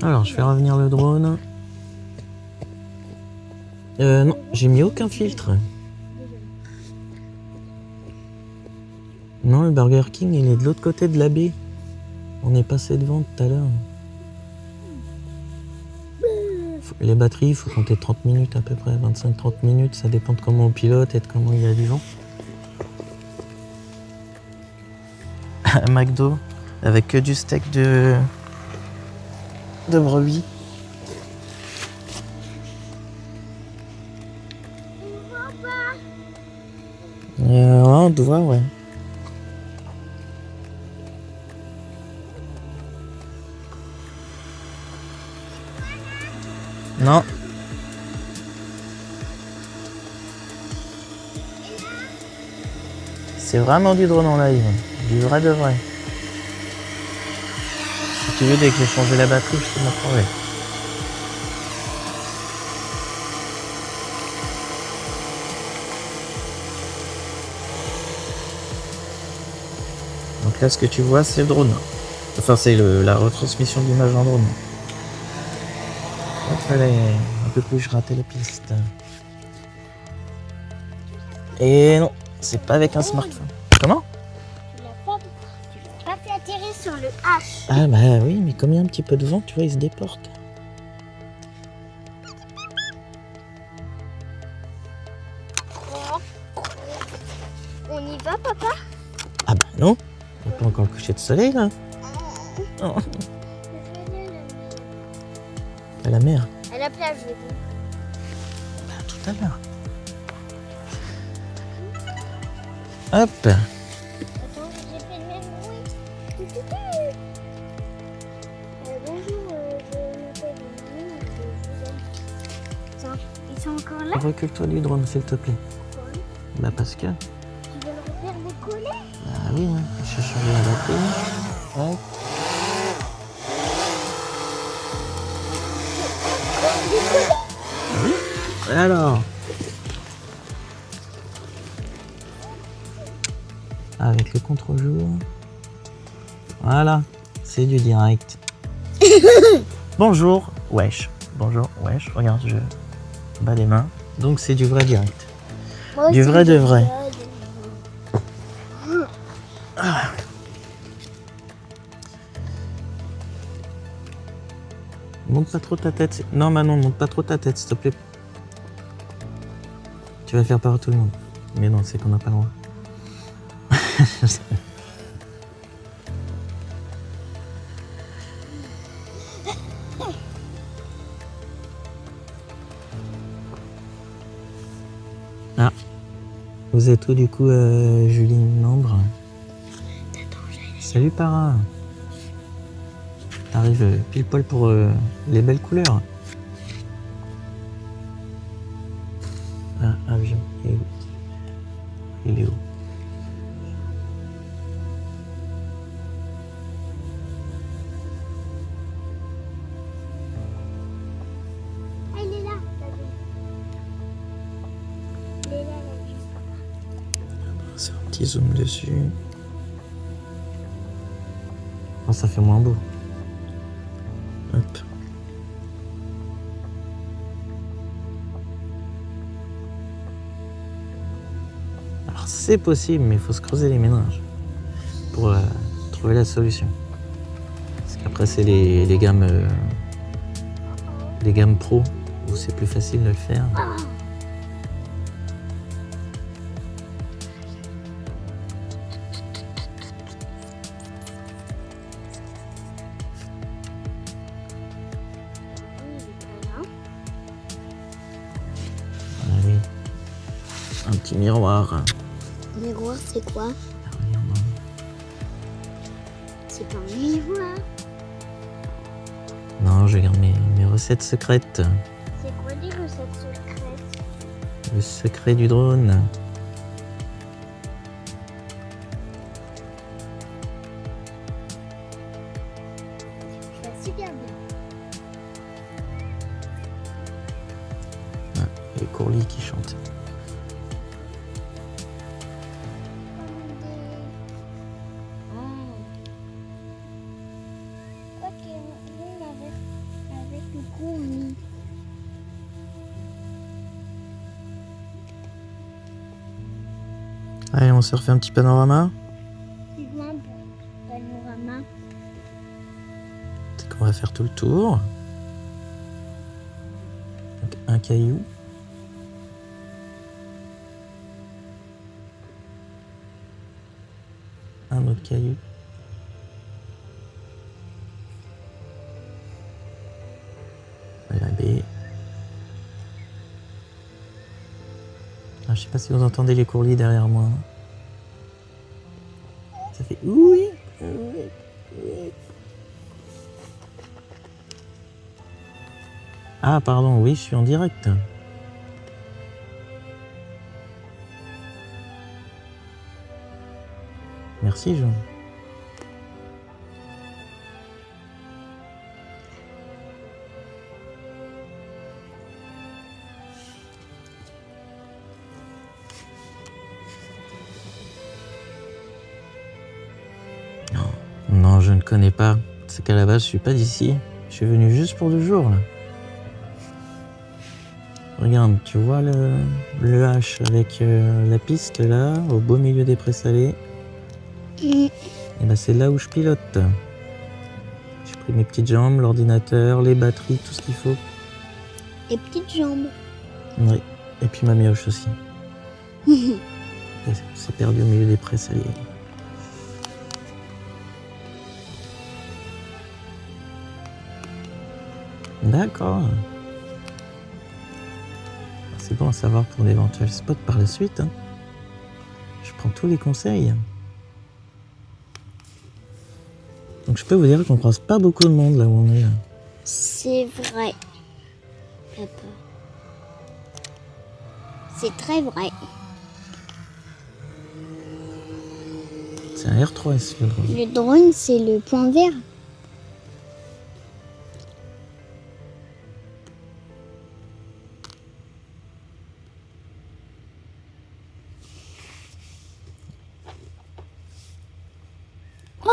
Speaker 1: Alors, je fais revenir le drone. Non, j'ai mis aucun filtre. Non, le Burger King, il est de l'autre côté de la baie. On est passé devant tout à l'heure. Les batteries, il faut compter 30 minutes à peu près, 25-30 minutes. Ça dépend de comment on pilote et de comment il y a du vent. Un McDo avec que du steak de brebis. Ouais, on doit, ouais. Non. C'est vraiment du drone en live. Du vrai de vrai. Si tu veux, dès que j'ai changé la batterie, je te montrerai. Donc là, ce que tu vois, c'est le drone. Enfin, c'est la retransmission d'image en drone. Il fallait un peu plus, je ratais la piste. Et non, c'est pas avec un smartphone. Comment?
Speaker 2: Tu l'as pas fait atterrir sur le H.
Speaker 1: Ah bah oui, mais comme il y a un petit peu de vent, tu vois, il se déporte.
Speaker 2: On y va, papa?
Speaker 1: Ah bah non, il n'y a pas encore le coucher de soleil là. Oh. À la mer.
Speaker 2: À la plage, je vais dire.
Speaker 1: Bah tout à l'heure. Hop.
Speaker 2: Attends, j'ai fait le même bruit. Bonjour, je m'appelle Emily, je vous aime. Tiens, ils sont encore là?
Speaker 1: Recule-toi du drone s'il te plaît. Bah parce que...
Speaker 2: Tu veux le refaire décoller?
Speaker 1: Bah oui, hein. Je vais changer la batterie. Hop. Oui. Alors. Avec le contre-jour. Voilà, c'est du direct. Bonjour, wesh. Bonjour, wesh. Regarde, je bats les mains. Donc c'est du vrai direct.
Speaker 2: Moi
Speaker 1: Du
Speaker 2: aussi,
Speaker 1: vrai de vrai. Monte pas trop ta tête. Non, Manon, monte pas trop ta tête, s'il te plaît. Tu vas faire peur à tout le monde. Mais non, c'est qu'on n'a pas le droit. Ah, vous êtes où du coup, Julie Nambre? Salut Para. T'arrives pile poil pour les belles couleurs. Ah, avion, il est où? Il est où?
Speaker 2: Ah, il est là, l'avion. Il est là, l'avion.
Speaker 1: C'est un petit zoom dessus. Oh, ça fait moins beau. Hop. Alors c'est possible, mais il faut se creuser les méninges pour trouver la solution. Parce qu'après c'est les gammes pro où c'est plus facile de le faire. Allez. Un petit miroir.
Speaker 2: Miroir, c'est quoi?
Speaker 1: Regarde.
Speaker 2: C'est pas un miroir.
Speaker 1: Non, je garde mes recettes secrètes.
Speaker 2: C'est quoi les recettes secrètes?
Speaker 1: Le secret du drone.
Speaker 2: Je vais super bien.
Speaker 1: Ah, les courlis qui chantent.
Speaker 2: Ok, nous avec le courmis.
Speaker 1: Allez, on se refait un petit panorama.
Speaker 2: Suivant panorama.
Speaker 1: C'est qu'on va faire tout le tour. Donc, un caillou. Un autre caillou. La baie. Ah, je sais pas si vous entendez les courlis derrière moi. Ça fait oui, oui, oui. Ah pardon, oui, je suis en direct. Merci Jean. Non, je ne connais pas. C'est qu'à la base, je suis pas d'ici. Je suis venu juste pour 2 jours là. Regarde, tu vois le H avec la piste là, au beau milieu des présalés. Et ben c'est là où je pilote. J'ai pris mes petites jambes, l'ordinateur, les batteries, tout ce qu'il faut.
Speaker 2: Les petites jambes.
Speaker 1: Oui. Et puis ma mioche aussi. Et c'est perdu au milieu des présalés. D'accord. C'est bon à savoir pour d'éventuels spots par la suite. Hein. Je prends tous les conseils. Donc je peux vous dire qu'on croise pas beaucoup de monde là où on est. Là.
Speaker 2: C'est vrai. Papa. C'est très vrai.
Speaker 1: C'est un R3S le drone.
Speaker 2: Le drone, c'est le point vert.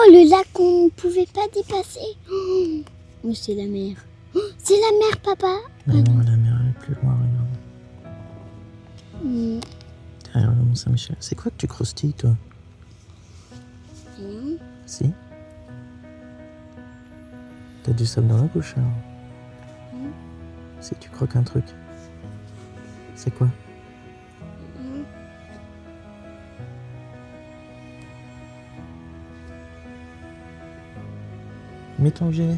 Speaker 2: Oh, le lac qu'on ne pouvait pas dépasser. Oh, c'est la mer. Oh, c'est la mer, papa.
Speaker 1: Mais non, la mer elle est plus loin, regarde. Derrière le Mont-Saint-Michel. C'est quoi que tu croustilles, toi?
Speaker 2: Rien.
Speaker 1: Si. T'as du sable dans la bouche, alors? Si tu croques un truc. C'est quoi? Mets ton gilet.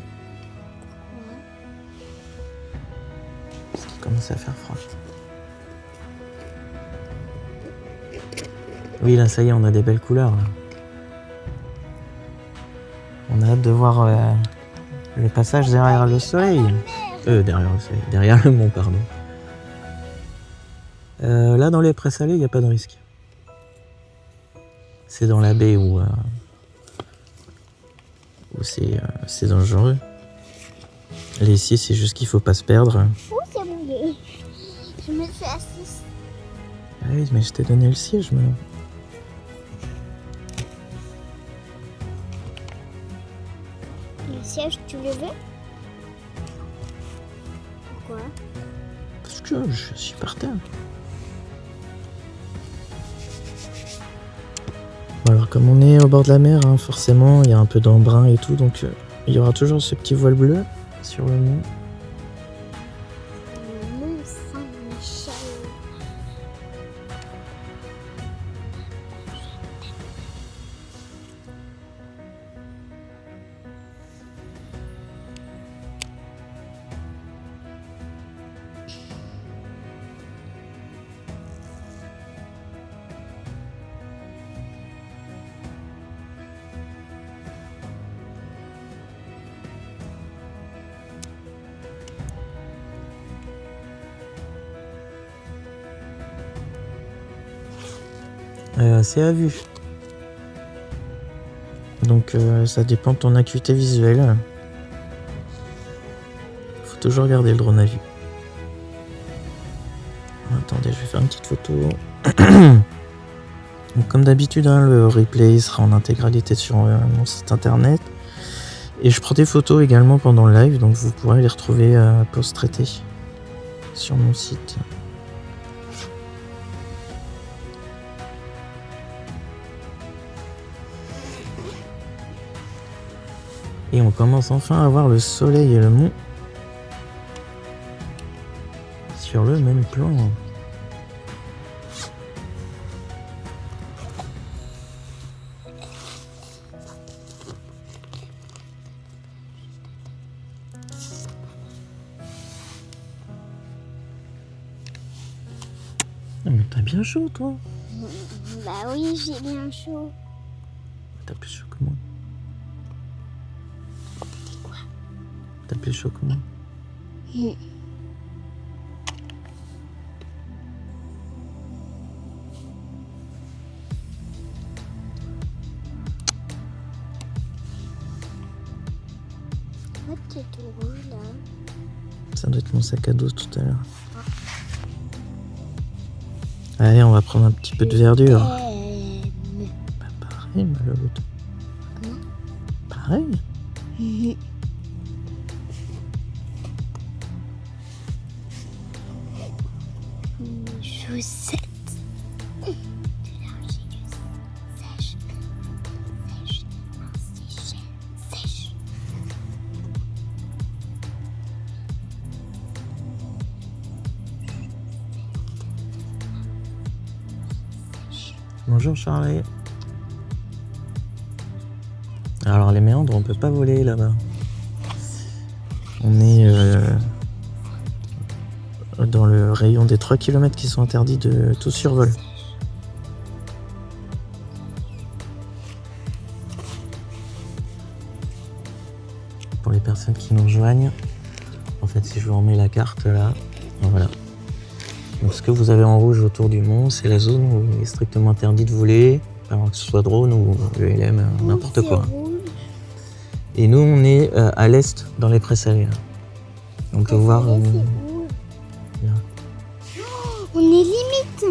Speaker 1: Parce qu'il commence à faire froid. Oui, là, ça y est, on a des belles couleurs. Là. On a hâte de voir le passage derrière le soleil. Derrière le soleil. Derrière le mont, pardon. Là, dans les présalés, il n'y a pas de risque. C'est dans la baie où c'est dangereux. Là, ici, c'est juste qu'il faut pas se perdre.
Speaker 2: Oh, c'est mouillé. Je me suis assise.
Speaker 1: Ah oui, mais je t'ai donné le siège, maintenant.
Speaker 2: Le siège, tu le veux? Pourquoi?
Speaker 1: Parce que je suis par terre. Bon, alors, comme on est au bord de la mer, hein, forcément, il y a un peu d'embrun et tout, donc il y aura toujours ce petit voile bleu sur le mont.
Speaker 2: Le Mont Saint-Michel.
Speaker 1: C'est à vue. Donc ça dépend de ton acuité visuelle. Faut toujours garder le drone à vue. Attendez, je vais faire une petite photo. Donc, comme d'habitude, hein, le replay sera en intégralité sur mon site internet. Et je prends des photos également pendant le live, donc vous pourrez les retrouver post-traitées sur mon site. Et on commence enfin à voir le soleil et le mont sur le même plan. Ah, mais t'as bien chaud, toi.
Speaker 2: Bah oui, j'ai bien chaud.
Speaker 1: T'as plus chaud que moi. T'as plus chaud que moi.
Speaker 2: Pourquoi tu es tout rouge là?
Speaker 1: Ça doit être mon sac à dos tout à l'heure. Allez, on va prendre un petit peu de verdure. Bah, pareil, ma loulou. Pareil.
Speaker 2: Chaussettes. Sèche.
Speaker 1: Bonjour Charlie. Alors les méandres, on peut pas voler là-bas. On est dans le rayon des 3 km qui sont interdits de tout survol. Pour les personnes qui nous rejoignent, en fait si je vous remets la carte là, voilà. Donc ce que vous avez en rouge autour du mont, c'est la zone où il est strictement interdit de voler, alors que ce soit drone ou ULM, n'importe quoi. Et nous on est à l'est dans les présalés. On peut voir...
Speaker 2: On est limite.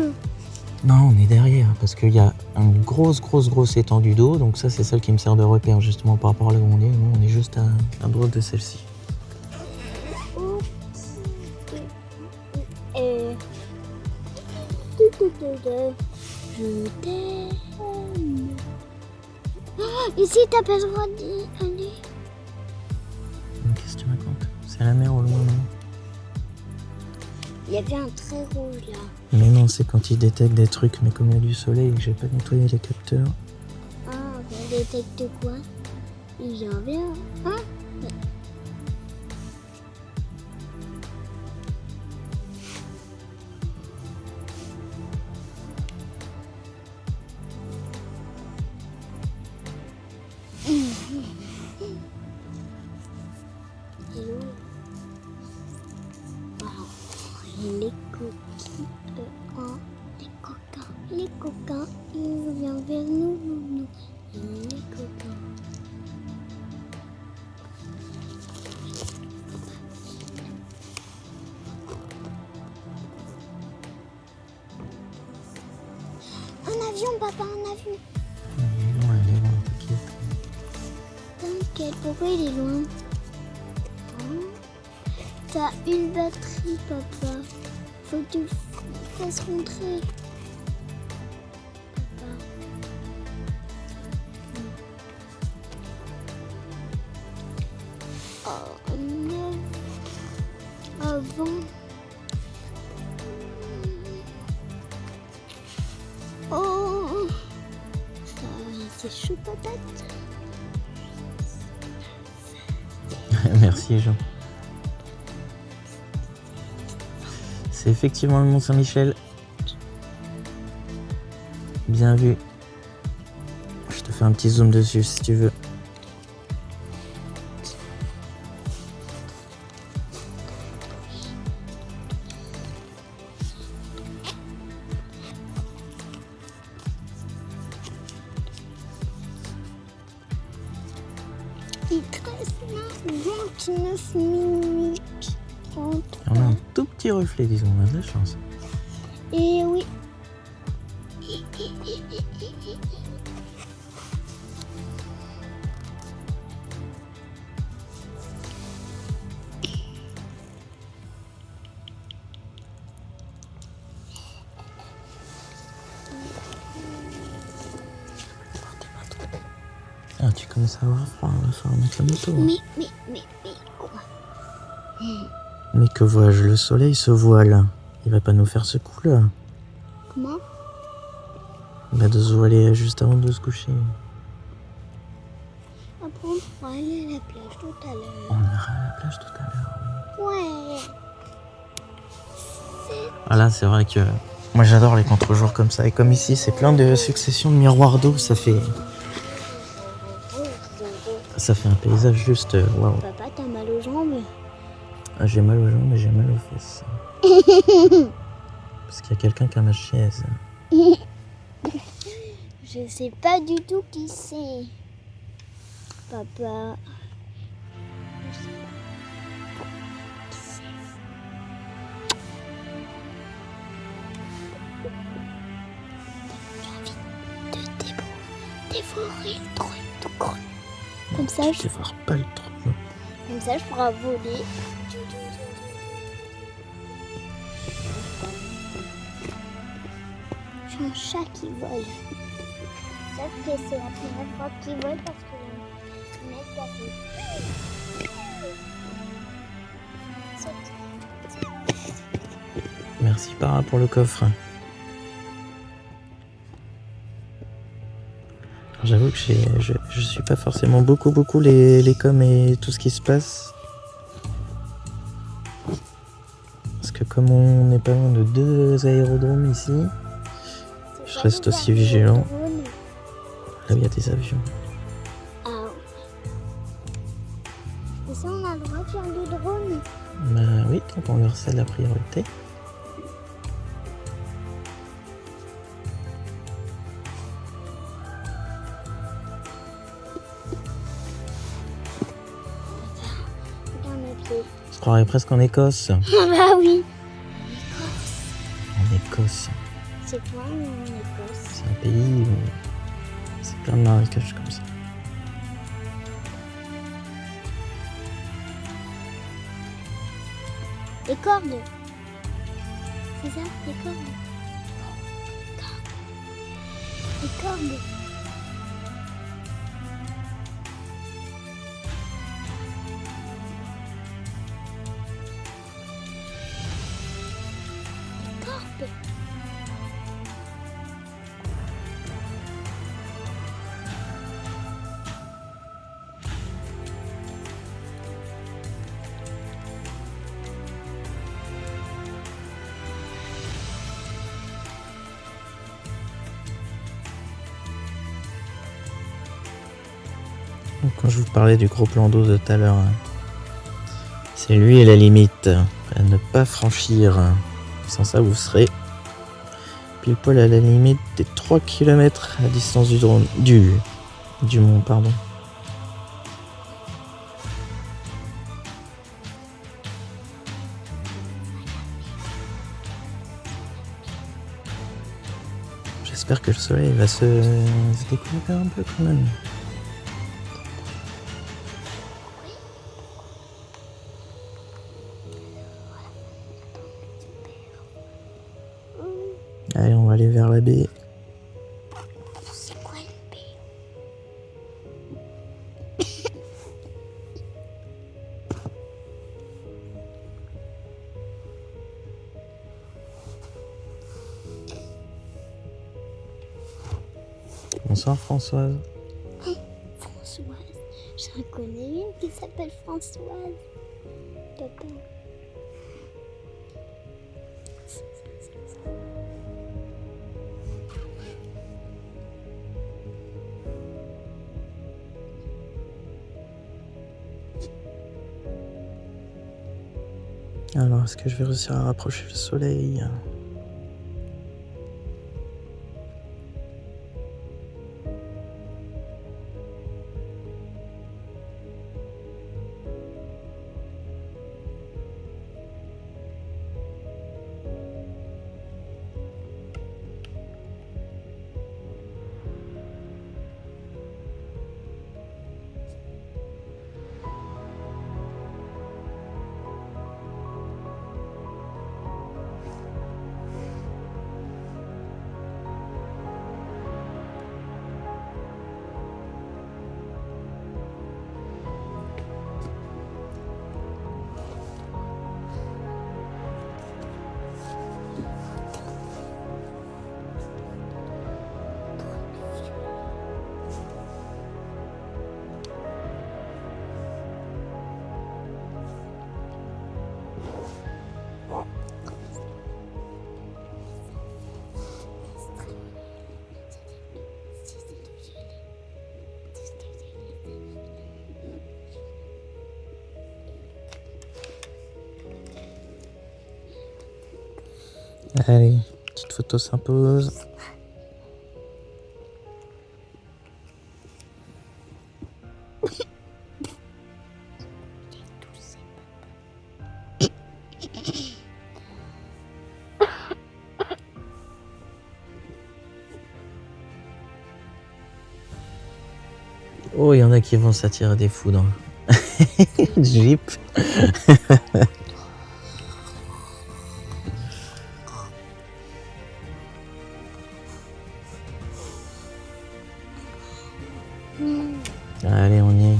Speaker 1: Non, on est derrière, parce qu'il y a une grosse étendue d'eau, donc ça c'est celle qui me sert de repère justement par rapport à là où on est. Nous on est juste à un doigt de celle-ci.
Speaker 2: Et... Je t'aime. Ici, t'as pas le droit d'y aller.
Speaker 1: Qu'est-ce que tu racontes? C'est la mer au loin, non?
Speaker 2: Il y avait un trait rouge là.
Speaker 1: Mais non, c'est quand il détecte des trucs, mais comme il y a du soleil et que j'ai pas nettoyé les capteurs.
Speaker 2: Ah, on détecte quoi? Il y en avait un. Hein? Les coquilles, les coquins, ils viennent vers nous, les coquins. Un avion, papa, un avion.
Speaker 1: Il est loin, t'inquiète.
Speaker 2: T'inquiète, pourquoi il est loin? T'as une batterie, papa. Faut que tu le fasses rentrer. Papa. Oh non. Avant. Oh. C'est chaud, patate.
Speaker 1: Merci Jean. C'est effectivement le Mont Saint-Michel. Bien vu. Je te fais un petit zoom dessus si tu veux.
Speaker 2: Il te reste 29 minutes. 30.
Speaker 1: On a un tout petit reflet, disons, on a de la chance.
Speaker 2: Et oui.
Speaker 1: Ah, tu commences à avoir froid, il va falloir mettre la moto.
Speaker 2: Mais quoi?
Speaker 1: Mais que vois-je, le soleil se voile. Il va pas nous faire ce coup-là.
Speaker 2: Comment?
Speaker 1: Il va de se voiler juste avant de se coucher.
Speaker 2: Après, on pourra aller à la plage tout à l'heure.
Speaker 1: On ira à la plage tout à l'heure.
Speaker 2: Ouais.
Speaker 1: Ah là, c'est vrai que moi j'adore les contre-jours comme ça. Et comme ici, c'est plein de successions de miroirs d'eau, ça fait un paysage juste waouh.
Speaker 2: Papa, t'as mal aux jambes?
Speaker 1: Ah, j'ai mal aux jambes et j'ai mal aux fesses. Parce qu'il y a quelqu'un qui a ma chaise.
Speaker 2: Je sais pas du tout qui c'est. Papa. Je sais pas qui c'est. J'ai envie de dévorer le truc tout creux. Comme ça,
Speaker 1: Je dévore pas le truc.
Speaker 2: comme ça, je pourrai voler. J'ai un chat qui vole. Sauf que c'est la première fois qu'il vole parce que le mec a fait.
Speaker 1: Merci Para pour le coffre. J'avoue que je suis pas forcément beaucoup les coms et tout ce qui se passe. Parce que comme on n'est pas loin de 2 aérodromes ici, je reste aussi vigilant. Là où il y a des avions.
Speaker 2: Ah oui. Et ça, on a le droit de faire du drone.
Speaker 1: Bah oui, quand on leur cède la priorité.
Speaker 2: Regarde mes pieds.
Speaker 1: Je croirais presque en Écosse.
Speaker 2: Ah bah oui.
Speaker 1: En Écosse.
Speaker 2: C'est toi ou en Écosse?
Speaker 1: C'est un pays où c'est plein de marécages comme ça.
Speaker 2: Les cordes. C'est ça, les cordes. Les cordes. Les cordes.
Speaker 1: Donc, quand je vous parlais du gros plan d'eau de tout à l'heure, c'est lui et la limite à ne pas franchir. Sans ça, vous serez pile poil à la limite des 3 km à distance du drone, du mont, pardon. J'espère que le soleil va se découvrir un peu quand même. Allez, on va aller vers la baie.
Speaker 2: C'est quoi une baie?
Speaker 1: Bonsoir Françoise.
Speaker 2: Françoise. J'en connais une qui s'appelle Françoise. Papa.
Speaker 1: Alors, est-ce que je vais réussir à rapprocher le soleil? Allez, petite photo s'impose. Oh, il y en a qui vont s'attirer des foudres. Jeep. Allez, on y est.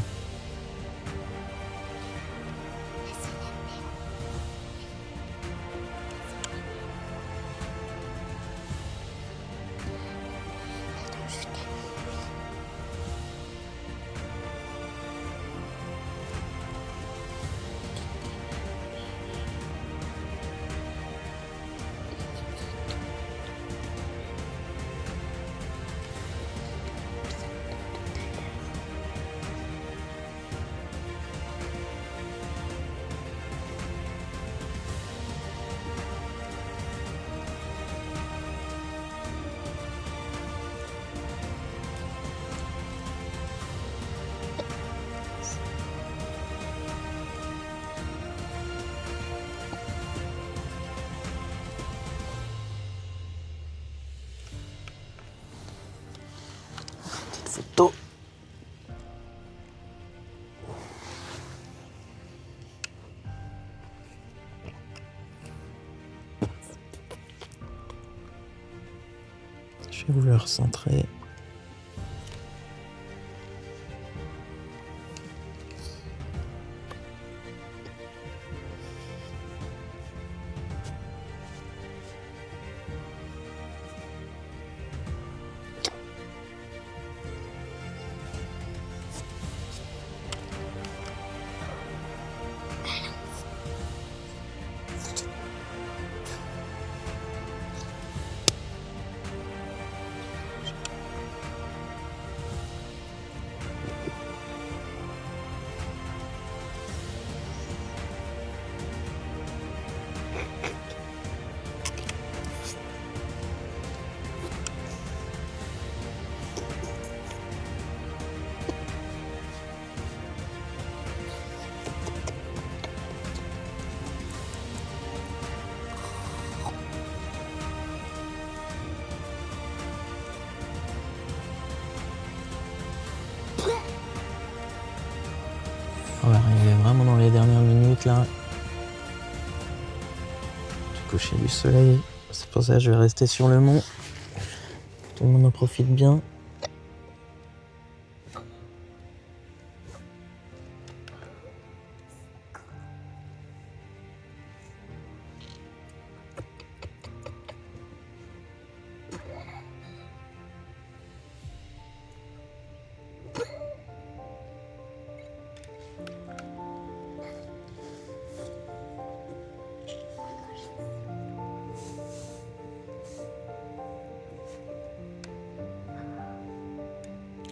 Speaker 1: photo. Je vais vous le recentrer. On va arriver vraiment dans les dernières minutes là. Du coucher du soleil. C'est pour ça que je vais rester sur le mont. Tout le monde en profite bien.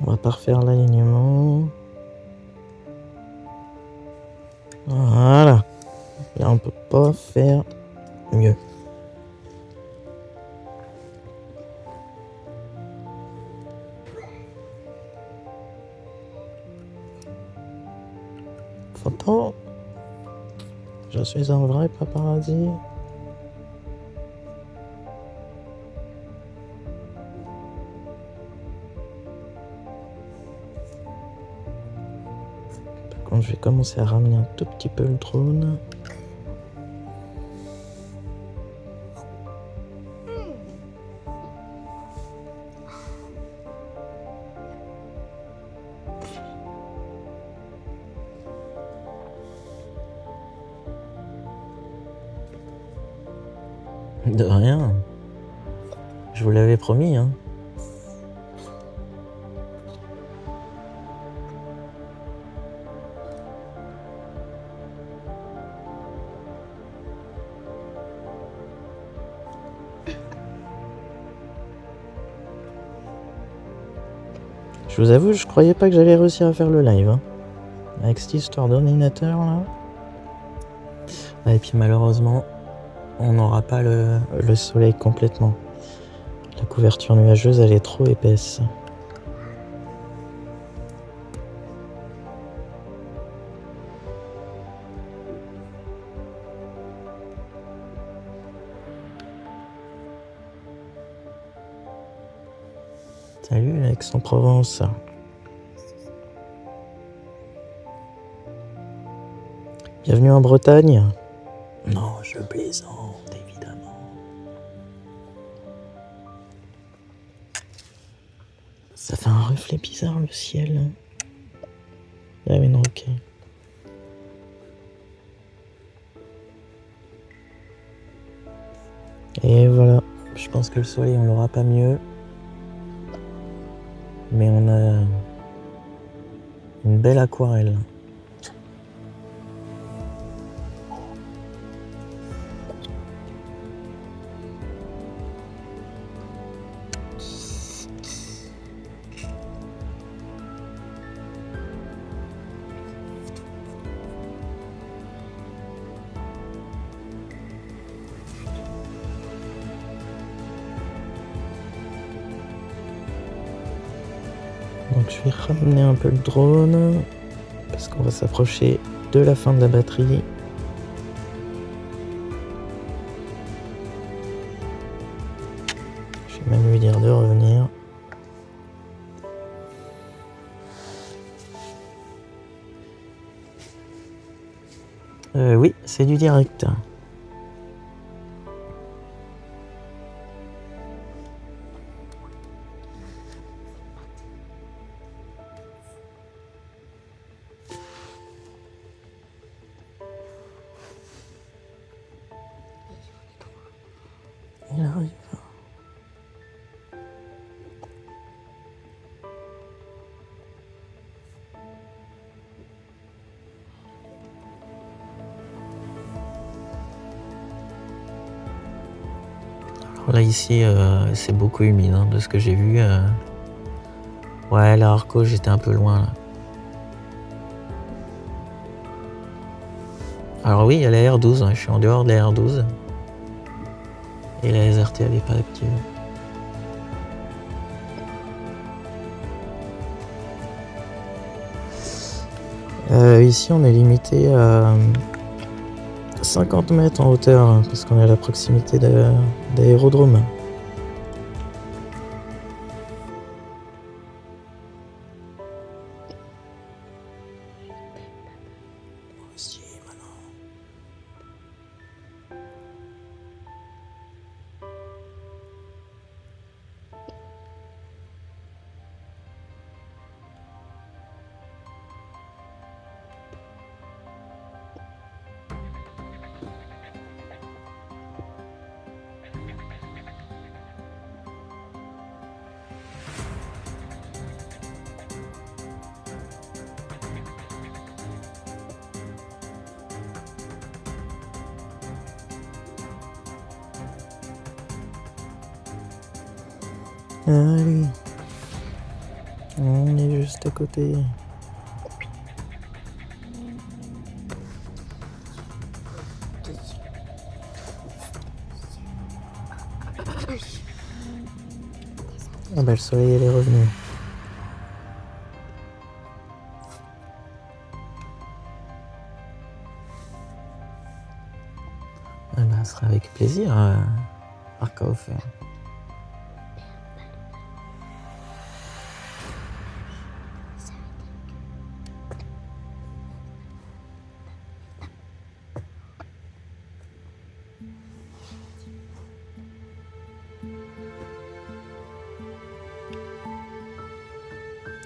Speaker 1: On va pas refaire l'alignement. Voilà. Là, on peut pas faire mieux. Photo. Je suis un vrai paparazzi. Quand je vais commencer à ramener un tout petit peu le drone. De rien. Je vous l'avais promis, hein. Je vous avoue, je croyais pas que j'allais réussir à faire le live, hein. Avec cette histoire d'ordinateur là. Ah, et puis malheureusement, on n'aura pas le soleil complètement. La couverture nuageuse, elle est trop épaisse. Salut Aix-en-Provence. Bienvenue en Bretagne. Non, je plaisante, évidemment. Ça fait un reflet bizarre, le ciel. Ah mais non, ok. Et voilà. Je pense que le soleil, on l'aura pas mieux. Mais on a une belle aquarelle. Donc je vais ramener un peu le drone parce qu'on va s'approcher de la fin de la batterie. Je vais même lui dire de revenir. Oui, c'est du direct. Il arrive. Alors là ici c'est beaucoup humide hein, de ce que j'ai vu. Ouais la Arco j'étais un peu loin là. Alors oui il y a la R12, hein, je suis en dehors de la R12. Et la SRT elle est pas active. Ici on est limité à 50 mètres en hauteur hein, parce qu'on est à la proximité d'aérodrome. Allez, on est juste à côté. Ah bah le soleil elle est revenu. Ah bah, ce sera avec plaisir, Arkauf.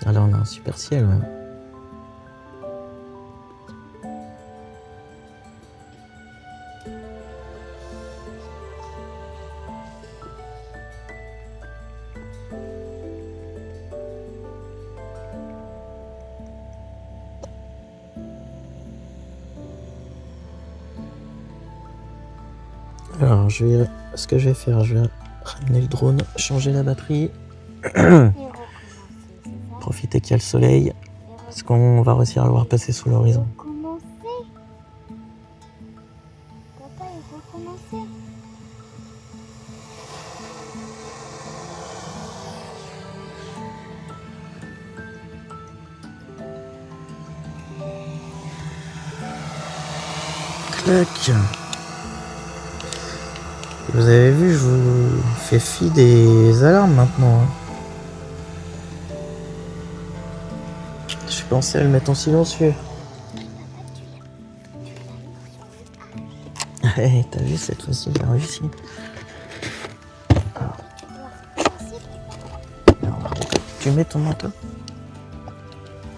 Speaker 1: Ah là on a un super ciel ouais. Alors ce que je vais faire, je vais ramener le drone, changer la batterie, profiter qu'il y a le soleil, parce qu'on va réussir à le voir passer sous l'horizon.
Speaker 2: Papa, il faut commencer.
Speaker 1: Clac. Vous avez vu, je vous fais fi des alarmes maintenant. Hein. J'ai pensé à le mettre en silencieux. Hey, t'as vu, cette fois-ci, j'ai réussi. Alors, tu mets ton manteau?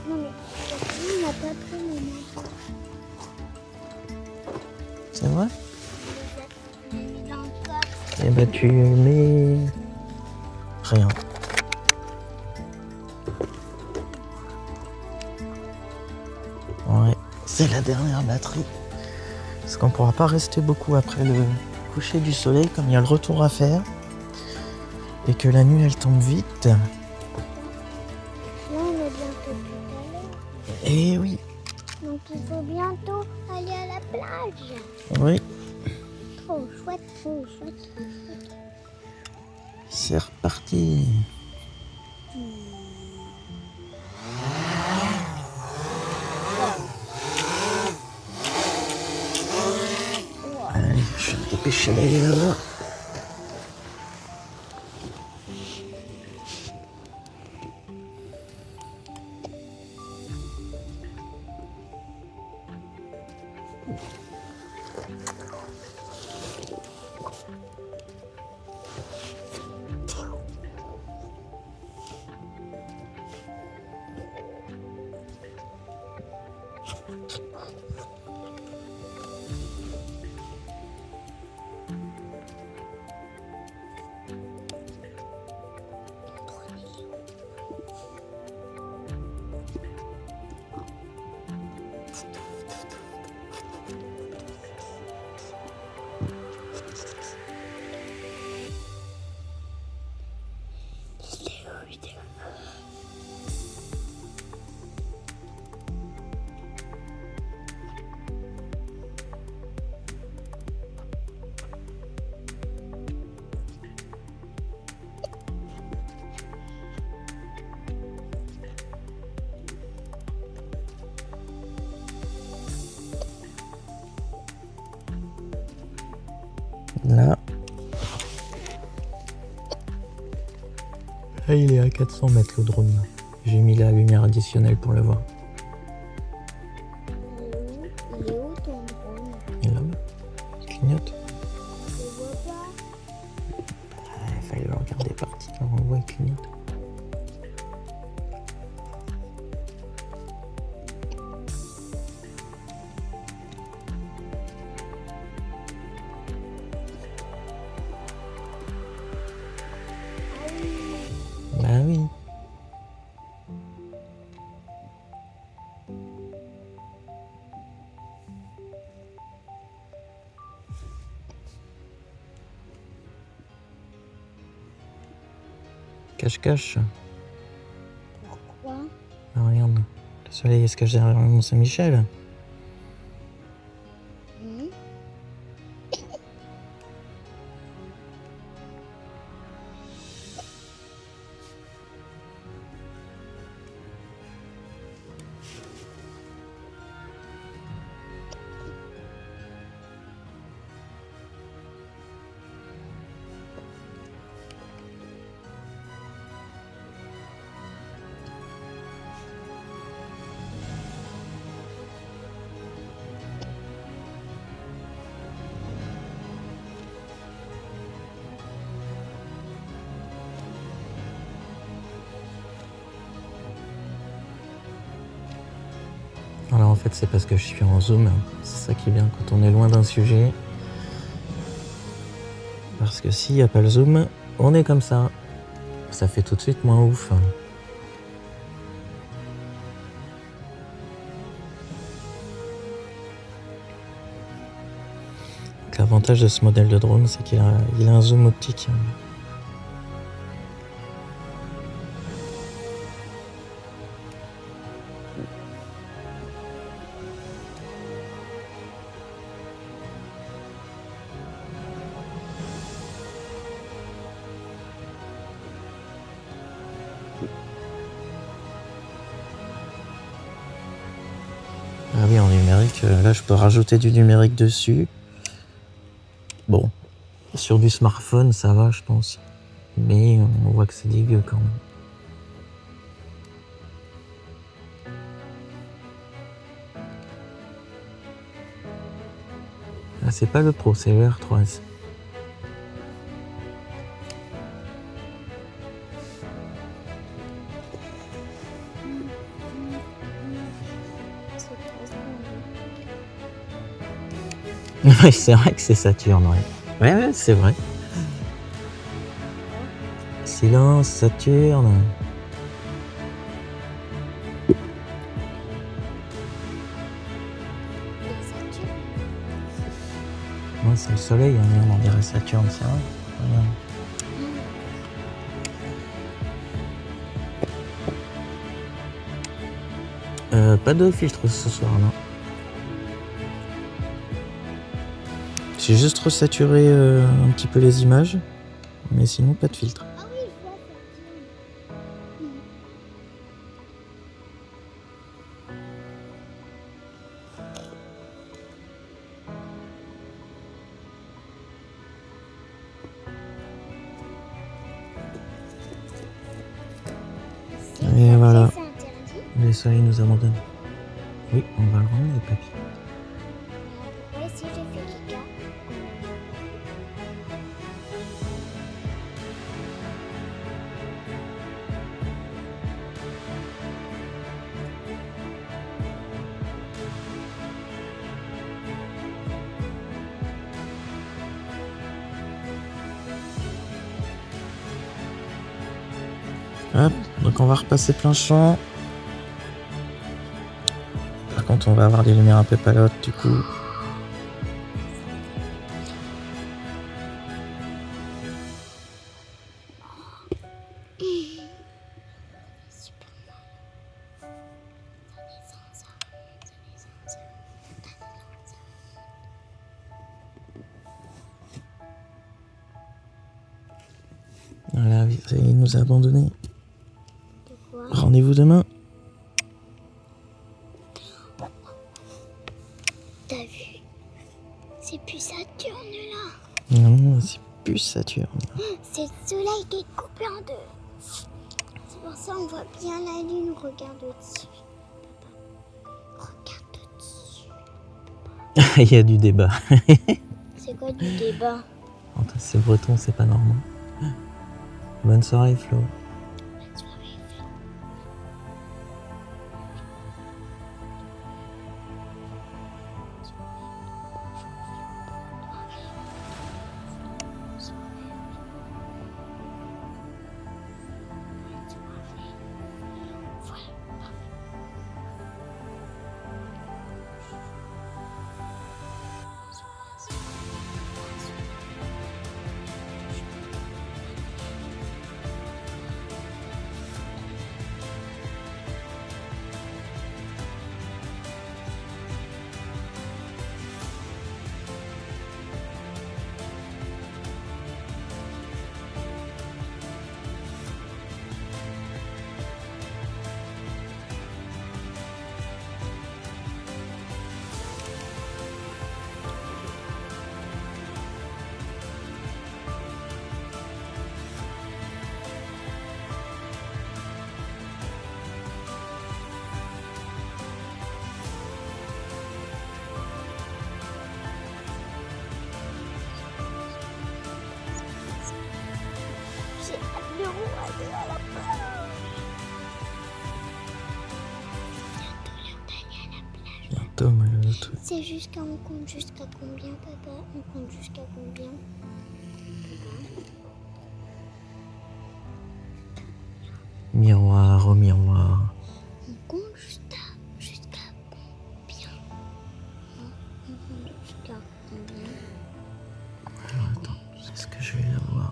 Speaker 2: Non mais il n'a pas pris mon manteau.
Speaker 1: C'est vrai?
Speaker 2: Je l'ai mis dans le coffre.
Speaker 1: Eh ben tu mets... rien. Ouais, c'est la dernière batterie. Parce qu'on pourra pas rester beaucoup après le coucher du soleil, comme il y a le retour à faire. Et que la nuit elle tombe vite.
Speaker 2: Là on est bientôt tout à l'heure.
Speaker 1: Eh oui.
Speaker 2: Donc il faut bientôt aller à la plage.
Speaker 1: Oui,
Speaker 2: Trop chouette, trop chouette.
Speaker 1: c'est reparti. Allez, je vais me dépêcher d'aller là-bas. Là, il est à 400 mètres le drone. J'ai mis la lumière additionnelle pour le voir.
Speaker 2: Il est où ton drone?
Speaker 1: Il est là-bas, il clignote.
Speaker 2: Je le vois pas.
Speaker 1: Il fallait le regarder partir, on voit il clignote. Bah oui. Cache-cache.
Speaker 2: Pourquoi?
Speaker 1: Ah, regarde, le soleil se cache derrière le Mont-Saint-Michel.
Speaker 2: Hmm?
Speaker 1: Alors en fait c'est parce que je suis en zoom, c'est ça qui est bien quand on est loin d'un sujet. Parce que s'il n'y a pas le zoom, on est comme ça. Ça fait tout de suite moins ouf. L'avantage de ce modèle de drone, c'est qu'il a un zoom optique. Ah oui, en numérique, là je peux rajouter du numérique dessus. Bon, sur du smartphone ça va je pense, mais on voit que c'est dégueu quand même. Ah, c'est pas le Pro, c'est le R3S.
Speaker 2: C'est correspondant.
Speaker 1: Oui, c'est vrai que c'est Saturne, ouais. Ouais, c'est vrai. Silence, Saturne.
Speaker 2: Les Saturnes.
Speaker 1: Ouais, c'est le soleil, hein, on dirait Saturne, c'est vrai. Regarde. Pas de filtre ce soir, non. J'ai juste resaturé un petit peu les images, mais sinon pas de filtre.
Speaker 2: Ah oui, je vois Saturne.
Speaker 1: Et voilà.
Speaker 2: C'est interdit.
Speaker 1: Le soleil nous abandonne. Oui, on va le rendre le papier.
Speaker 2: Après, si j'ai fait caca,
Speaker 1: Hop, donc on va repasser plein champ. Par contre, on va avoir des lumières un peu palotes du coup. Voilà, il nous a abandonnés. Rendez-vous demain.
Speaker 2: T'as vu? C'est plus Saturne là.
Speaker 1: Non, c'est plus Saturne.
Speaker 2: C'est le soleil qui est coupé en deux. C'est pour ça on voit bien la lune. Regarde au-dessus. Papa. Regarde au-dessus.
Speaker 1: Il y a du débat.
Speaker 2: C'est quoi du débat?
Speaker 1: C'est breton, c'est pas normal. Bonne soirée Flo.
Speaker 2: Bonne soirée, Flo. J'ai hâte de regarder à la plage. Bientôt l'heure d'aller à la plage.
Speaker 1: Bientôt, moi le truc.
Speaker 2: C'est jusqu'à, on compte jusqu'à combien, papa? On compte jusqu'à combien?
Speaker 1: Miroir, oh miroir.
Speaker 2: On compte jusqu'à combien? On compte jusqu'à combien?
Speaker 1: Alors attends, est-ce que je vais l'avoir?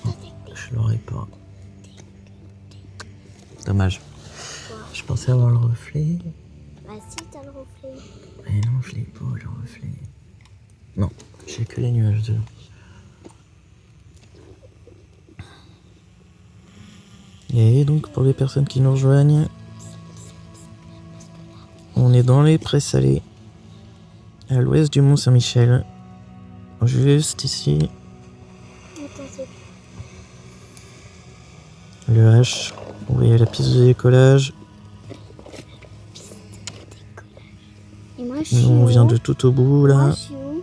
Speaker 1: Non, je l'aurai pas. Dommage. Je pensais avoir le reflet.
Speaker 2: Bah si, t'as le reflet.
Speaker 1: Mais non, je l'ai pas le reflet. Non, j'ai que les nuages dedans. Et donc pour les personnes qui nous rejoignent, on est dans les prés salés, à l'ouest du Mont Saint-Michel, juste ici,
Speaker 2: Attends, c'est
Speaker 1: le H, vous voyez la piste de décollage.
Speaker 2: Et moi, je suis
Speaker 1: Nous on
Speaker 2: où?
Speaker 1: vient de tout au bout
Speaker 2: Moi,
Speaker 1: là.
Speaker 2: je suis où?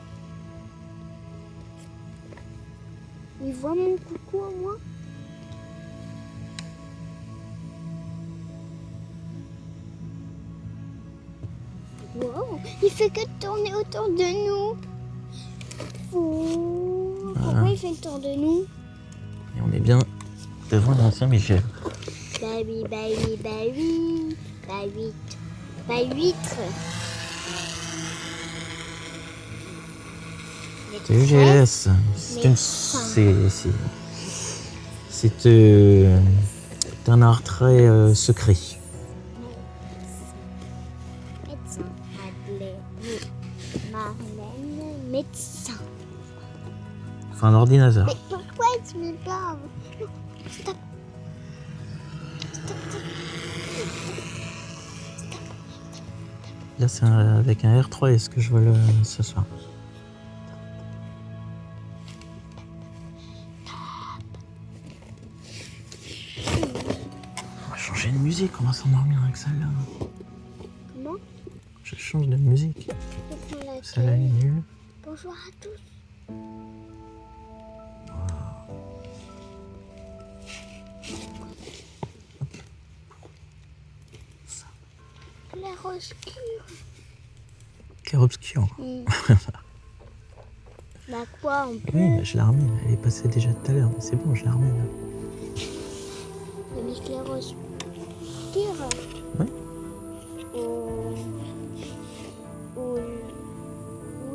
Speaker 2: Il voit mon coucou à moi? Wow, il fait que tourner autour de nous. Oh, pourquoi il fait le tour de nous?
Speaker 1: Et on est bien devant le Mont Saint-Michel.
Speaker 2: Bah oui, bah oui, bah oui. Bah huître. Bah huître.
Speaker 1: C'est UGLS, c'est un art très secret.
Speaker 2: Médecin. Marlène, médecin.
Speaker 1: Enfin un ordinateur.
Speaker 2: Mais pourquoi tu me parles? Stop.
Speaker 1: Là c'est avec un R3S que je vois ce soir. On va changer de musique, on va s'endormir avec celle-là.
Speaker 2: Comment?
Speaker 1: Je change de musique.
Speaker 2: Je prends la
Speaker 1: Celle-là est nulle.
Speaker 2: Bonjour à tous. L'air obscur.
Speaker 1: Clair obscur.
Speaker 2: Bah quoi, on peut?
Speaker 1: Oui, je l'ai remis. Elle est passée déjà tout à l'heure. C'est bon, je l'ai remis là.
Speaker 2: Le clair respire.
Speaker 1: Oui.
Speaker 2: Ou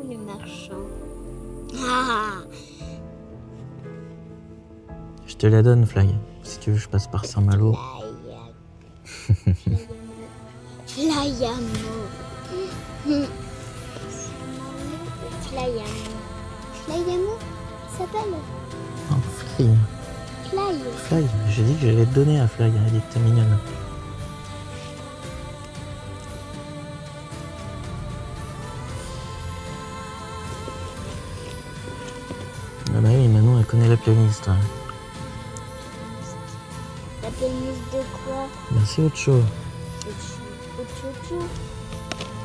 Speaker 2: le marchand. Ah.
Speaker 1: Je te la donne, Fly. Si tu veux, je passe par Saint-Malo.
Speaker 2: Flyamo. Flyamo. Flyamo, il s'appelle
Speaker 1: Non, Fly.
Speaker 2: Fly.
Speaker 1: Fly. J'ai dit que j'allais te donner à Fly. Elle a dit que t'es mignonne. Ah bah oui, Manon, elle connaît la playlist. Ouais.
Speaker 2: La playlist de quoi?
Speaker 1: Merci, Ocho.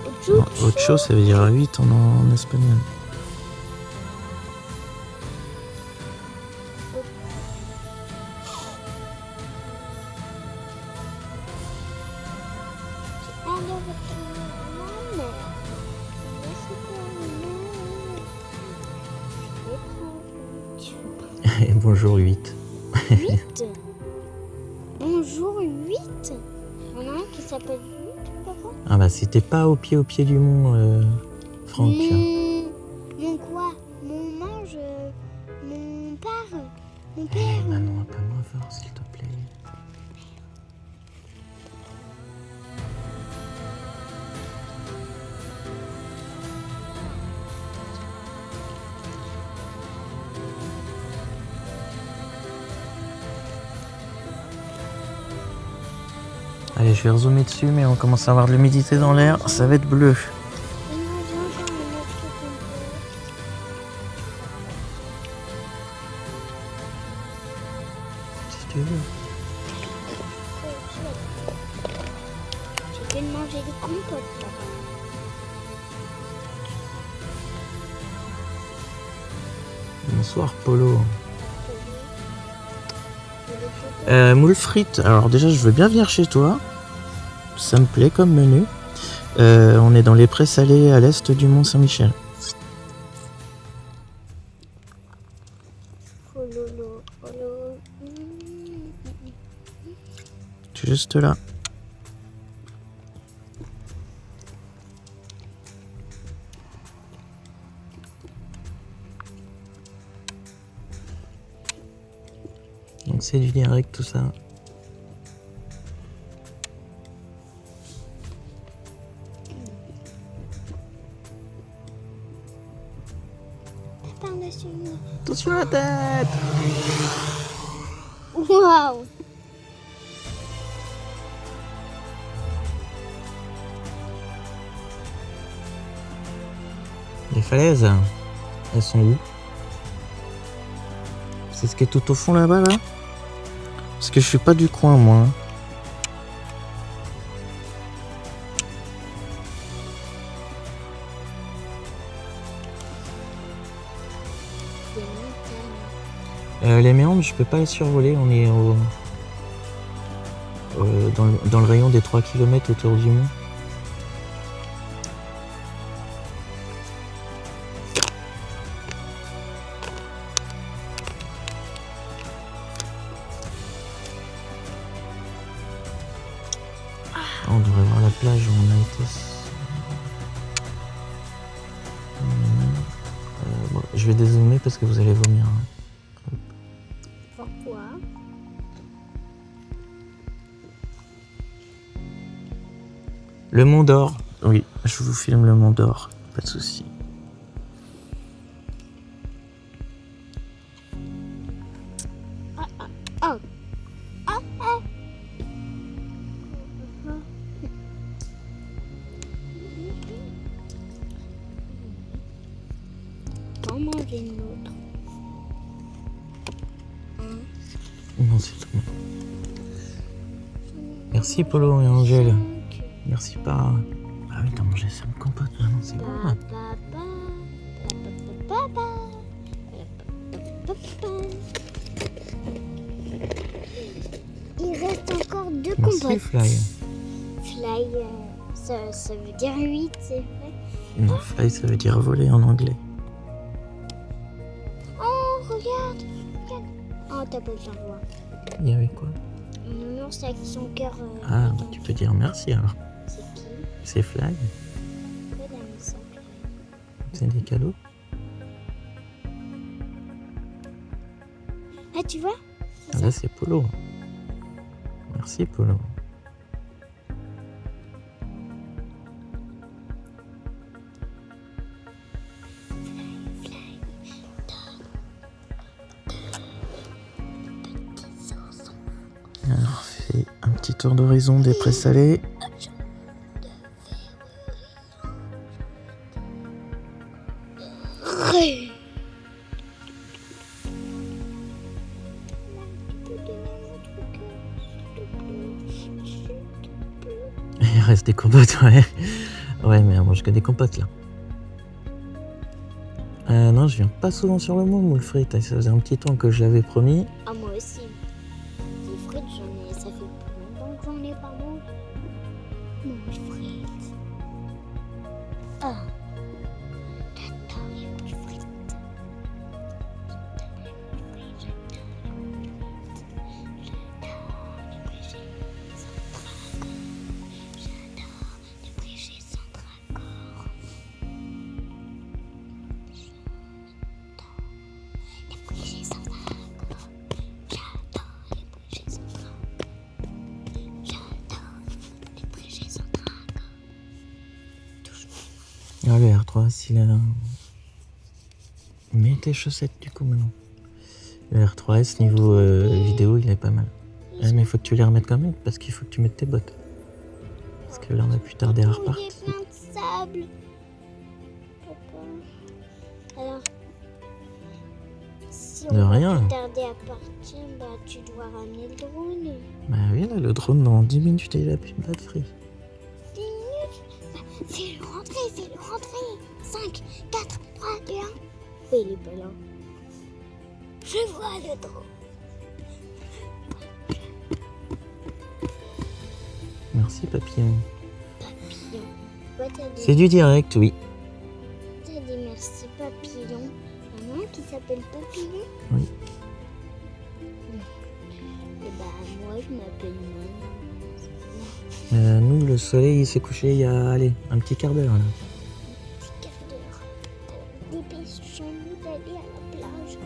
Speaker 2: Ocho.
Speaker 1: Ocho, ça veut dire 8 en espagnol. Et bonjour 8.
Speaker 2: 8. Bonjour 8. On a un qui s'appelle 8, papa.
Speaker 1: Ah bah c'était pas au pied du mont, Franck.
Speaker 2: Mon quoi? Mon mange. Mon père. Mon
Speaker 1: Eh
Speaker 2: père.
Speaker 1: Manon, appelle-moi fort s'il te plaît. Allez, je vais rezoomer dessus, mais on commence à avoir de l'humidité dans l'air, ça va être bleu.
Speaker 2: Et moi, j'ai encore un autre
Speaker 1: Si tu veux.
Speaker 2: Je vais manger des compotes, papa.
Speaker 1: Bonsoir Polo. Moule frites. Alors déjà, je veux bien venir chez toi. Ça me plaît comme menu. On est dans les prés salés à l'est du Mont Saint-Michel.
Speaker 2: Fololo.
Speaker 1: Juste là. Donc c'est du direct tout ça.
Speaker 2: Par-dessus moi.
Speaker 1: Attention à la tête!
Speaker 2: Waouh!
Speaker 1: Les falaises, elles sont où? C'est ce qui est tout au fond là-bas là? Parce que je suis pas du coin moi. Les méandres, je peux pas les survoler, on est dans le rayon des 3 km autour du mont. On devrait voir la plage où on a été. Bon, je vais dézoomer parce que vous allez vomir.
Speaker 2: Pourquoi?
Speaker 1: Le Mont d'Or. Oui, je vous filme le Mont d'Or. Pas de souci.
Speaker 2: T'en manger une autre.
Speaker 1: Non, c'est tout. Merci Polo et Angèle. Merci pas. Ah oui, t'as mangé ça me compote maintenant, c'est bon.
Speaker 2: Il reste encore 2
Speaker 1: Merci
Speaker 2: compotes.
Speaker 1: Fly.
Speaker 2: Fly, ça veut dire 8, c'est vrai.
Speaker 1: Non, Fly ça veut dire voler en anglais.
Speaker 2: Oh, regarde. Oh, t'as pas le temps de voir.
Speaker 1: Il y avait quoi?
Speaker 2: Non, c'est avec son cœur.
Speaker 1: Ah, bah, tu peux dire merci alors.
Speaker 2: C'est qui?
Speaker 1: C'est Fly.
Speaker 2: Pourquoi il a mis ça?
Speaker 1: C'est des cadeaux.
Speaker 2: Ah, tu vois?
Speaker 1: Ah, là, c'est Polo. Merci, Polo. Alors, on fait un petit tour d'horizon des présalés. Il reste des compotes, ouais. Ouais, mais moi je que des compotes là. Non, je viens pas souvent sur le mot, moule frite. Ça faisait un petit temps que je l'avais promis.
Speaker 2: Ah, moi aussi. Les frites, ça fait plus longtemps que j'en ai pas mangé. Mange frites. Ah. J'adore les moules frites.
Speaker 1: Ah, le R3, il a... Mets tes chaussettes du coup maintenant. Le R3S niveau vidéo, il est pas mal. Ouais, mais il faut que tu les remettes quand même parce qu'il faut que tu mettes tes bottes. Parce que là, on a plus tarder à repartir.
Speaker 2: Il y a plein de sable. Papa. Alors, si on
Speaker 1: De rien.
Speaker 2: va plus tarder à partir, bah, tu dois ramener le drone.
Speaker 1: Bah oui, là, le drone, dans 10 minutes, il a plus de batterie.
Speaker 2: 10 minutes. Bah, fais-le rentrer, fais-le rentrer. 5, 4, 3, 2, 1. Oui, il est pas là. Je vois le drone.
Speaker 1: Merci, papillon.
Speaker 2: Papillon. Pourquoi t'as dit,
Speaker 1: C'est du direct, oui.
Speaker 2: t'as dit merci, papillon? Il y en a un qui s'appelle Papillon?
Speaker 1: Oui.
Speaker 2: Et bah, moi, je m'appelle Manon.
Speaker 1: Nous, le soleil, il s'est couché il y a, allez, un petit quart d'heure, là.
Speaker 2: Petit quart d'heure. Dépêchons-nous d'aller à la plage.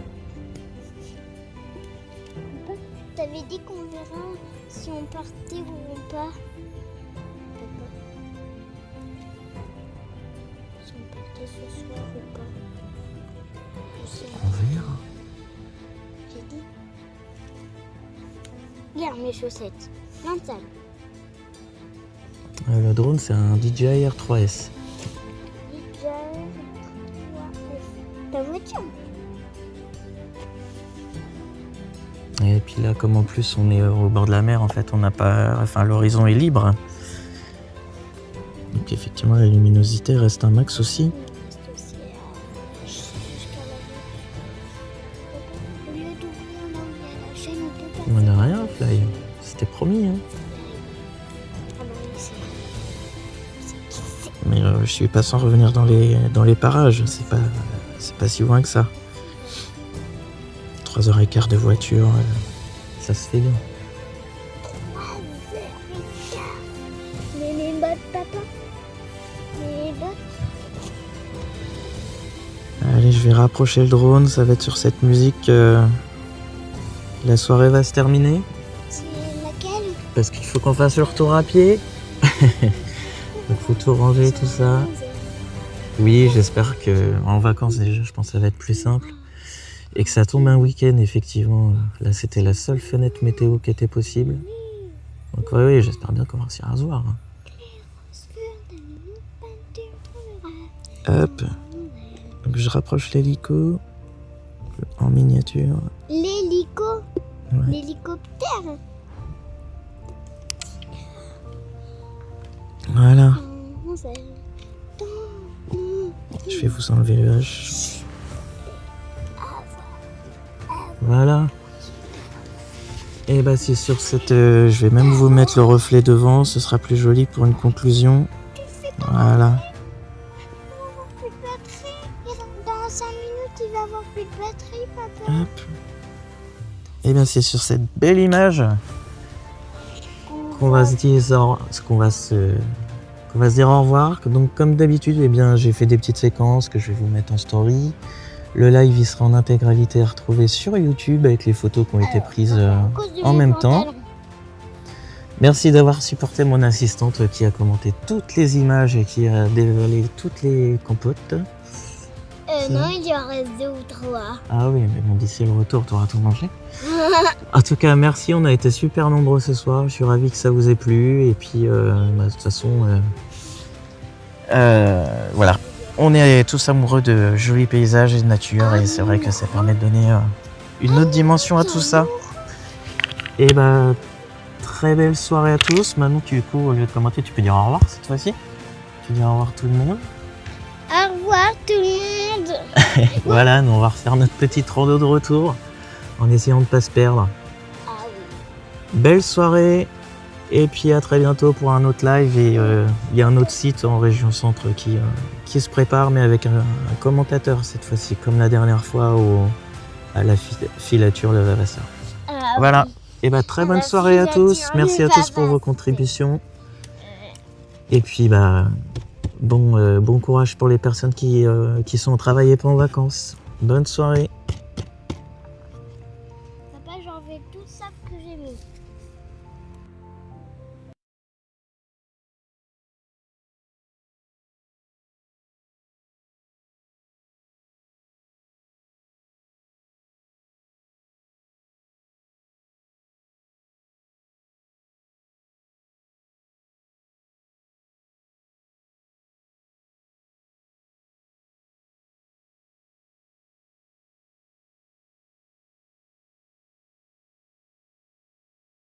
Speaker 2: Papa, t'avais dit qu'on verra si on partait ou pas. Papa. Si on partait ce soir ou pas. Je sais pas.
Speaker 1: On verra.
Speaker 2: J'ai dit. Regarde mes chaussettes. Plein de sable.
Speaker 1: Le drone, c'est un DJI R3S.
Speaker 2: Ta voiture.
Speaker 1: Et puis là, comme en plus on est au bord de la mer, en fait, on n'a pas, enfin, l'horizon est libre. Donc effectivement, la luminosité reste un max aussi.
Speaker 2: Il reste aussi jusqu'à la route. Au lieu d'ouvrir là où il y a la chaîne, on peut pas.
Speaker 1: On n'a rien, Fly. C'était promis, hein.
Speaker 2: Ah bah oui, c'est
Speaker 1: Mais je suis pas sans revenir dans les parages. C'est pas si loin que ça. 3h15 de voiture, ça se fait bien.
Speaker 2: 3h15. Mais mes bottes, papa. Mes bottes.
Speaker 1: Allez, je vais rapprocher le drone. Ça va être sur cette musique. La soirée va se terminer.
Speaker 2: C'est laquelle?
Speaker 1: Parce qu'il faut qu'on fasse le retour à pied. Donc faut tout ranger, tout ça. Oui, j'espère que en vacances déjà, je pense que ça va être plus simple. Et que ça tombe un week-end, effectivement. Là, c'était la seule fenêtre météo qui était possible. Donc oui, j'espère bien qu'on va réussir à se voir. Hop. Donc je rapproche l'hélico en miniature.
Speaker 2: L'hélico.
Speaker 1: Ouais.
Speaker 2: L'hélicoptère.
Speaker 1: Voilà. Je vais vous enlever le H. Voilà. Et bah c'est sur cette... je vais même vous mettre le reflet devant, ce sera plus joli pour une conclusion. Voilà.
Speaker 2: Dans 5 minutes, il va avoir plus de batterie, papa.
Speaker 1: Hop. Et bien c'est sur cette belle image qu'on va se dire, qu'on va se dire au revoir. Donc comme d'habitude, eh bien j'ai fait des petites séquences que je vais vous mettre en story. Le live il sera en intégralité à retrouver sur YouTube avec les photos qui ont été prises en même temps. Merci d'avoir supporté mon assistante qui a commenté toutes les images et qui a dévalé toutes les compotes.
Speaker 2: Non, il y en reste 2 ou 3.
Speaker 1: Ah oui, mais bon, d'ici le retour, tu auras tout mangé. En tout cas, merci, on a été super nombreux ce soir. Je suis ravi que ça vous ait plu. Et puis, de toute façon, voilà. On est tous amoureux de jolis paysages et de nature. Et c'est vrai que ça permet de donner une autre dimension à tout ça. Et bah, très belle soirée à tous. Maintenant, du coup, au lieu de commenter, tu peux dire au revoir cette fois-ci. Tu dis au revoir tout le monde.
Speaker 2: Au revoir tout le monde.
Speaker 1: Voilà, nous on va refaire notre petite rando de retour en essayant de ne pas se perdre.
Speaker 2: Ah oui.
Speaker 1: Belle soirée et puis à très bientôt pour un autre live. Et il y a un autre site en région centre qui se prépare, mais avec un commentateur cette fois-ci, comme la dernière fois à la filature de Vavasseur. Voilà, et bah très bonne soirée à tous. Merci à tous pour vos contributions. Et puis bah bon courage pour les personnes qui sont au travail et pas en vacances. Bonne soirée.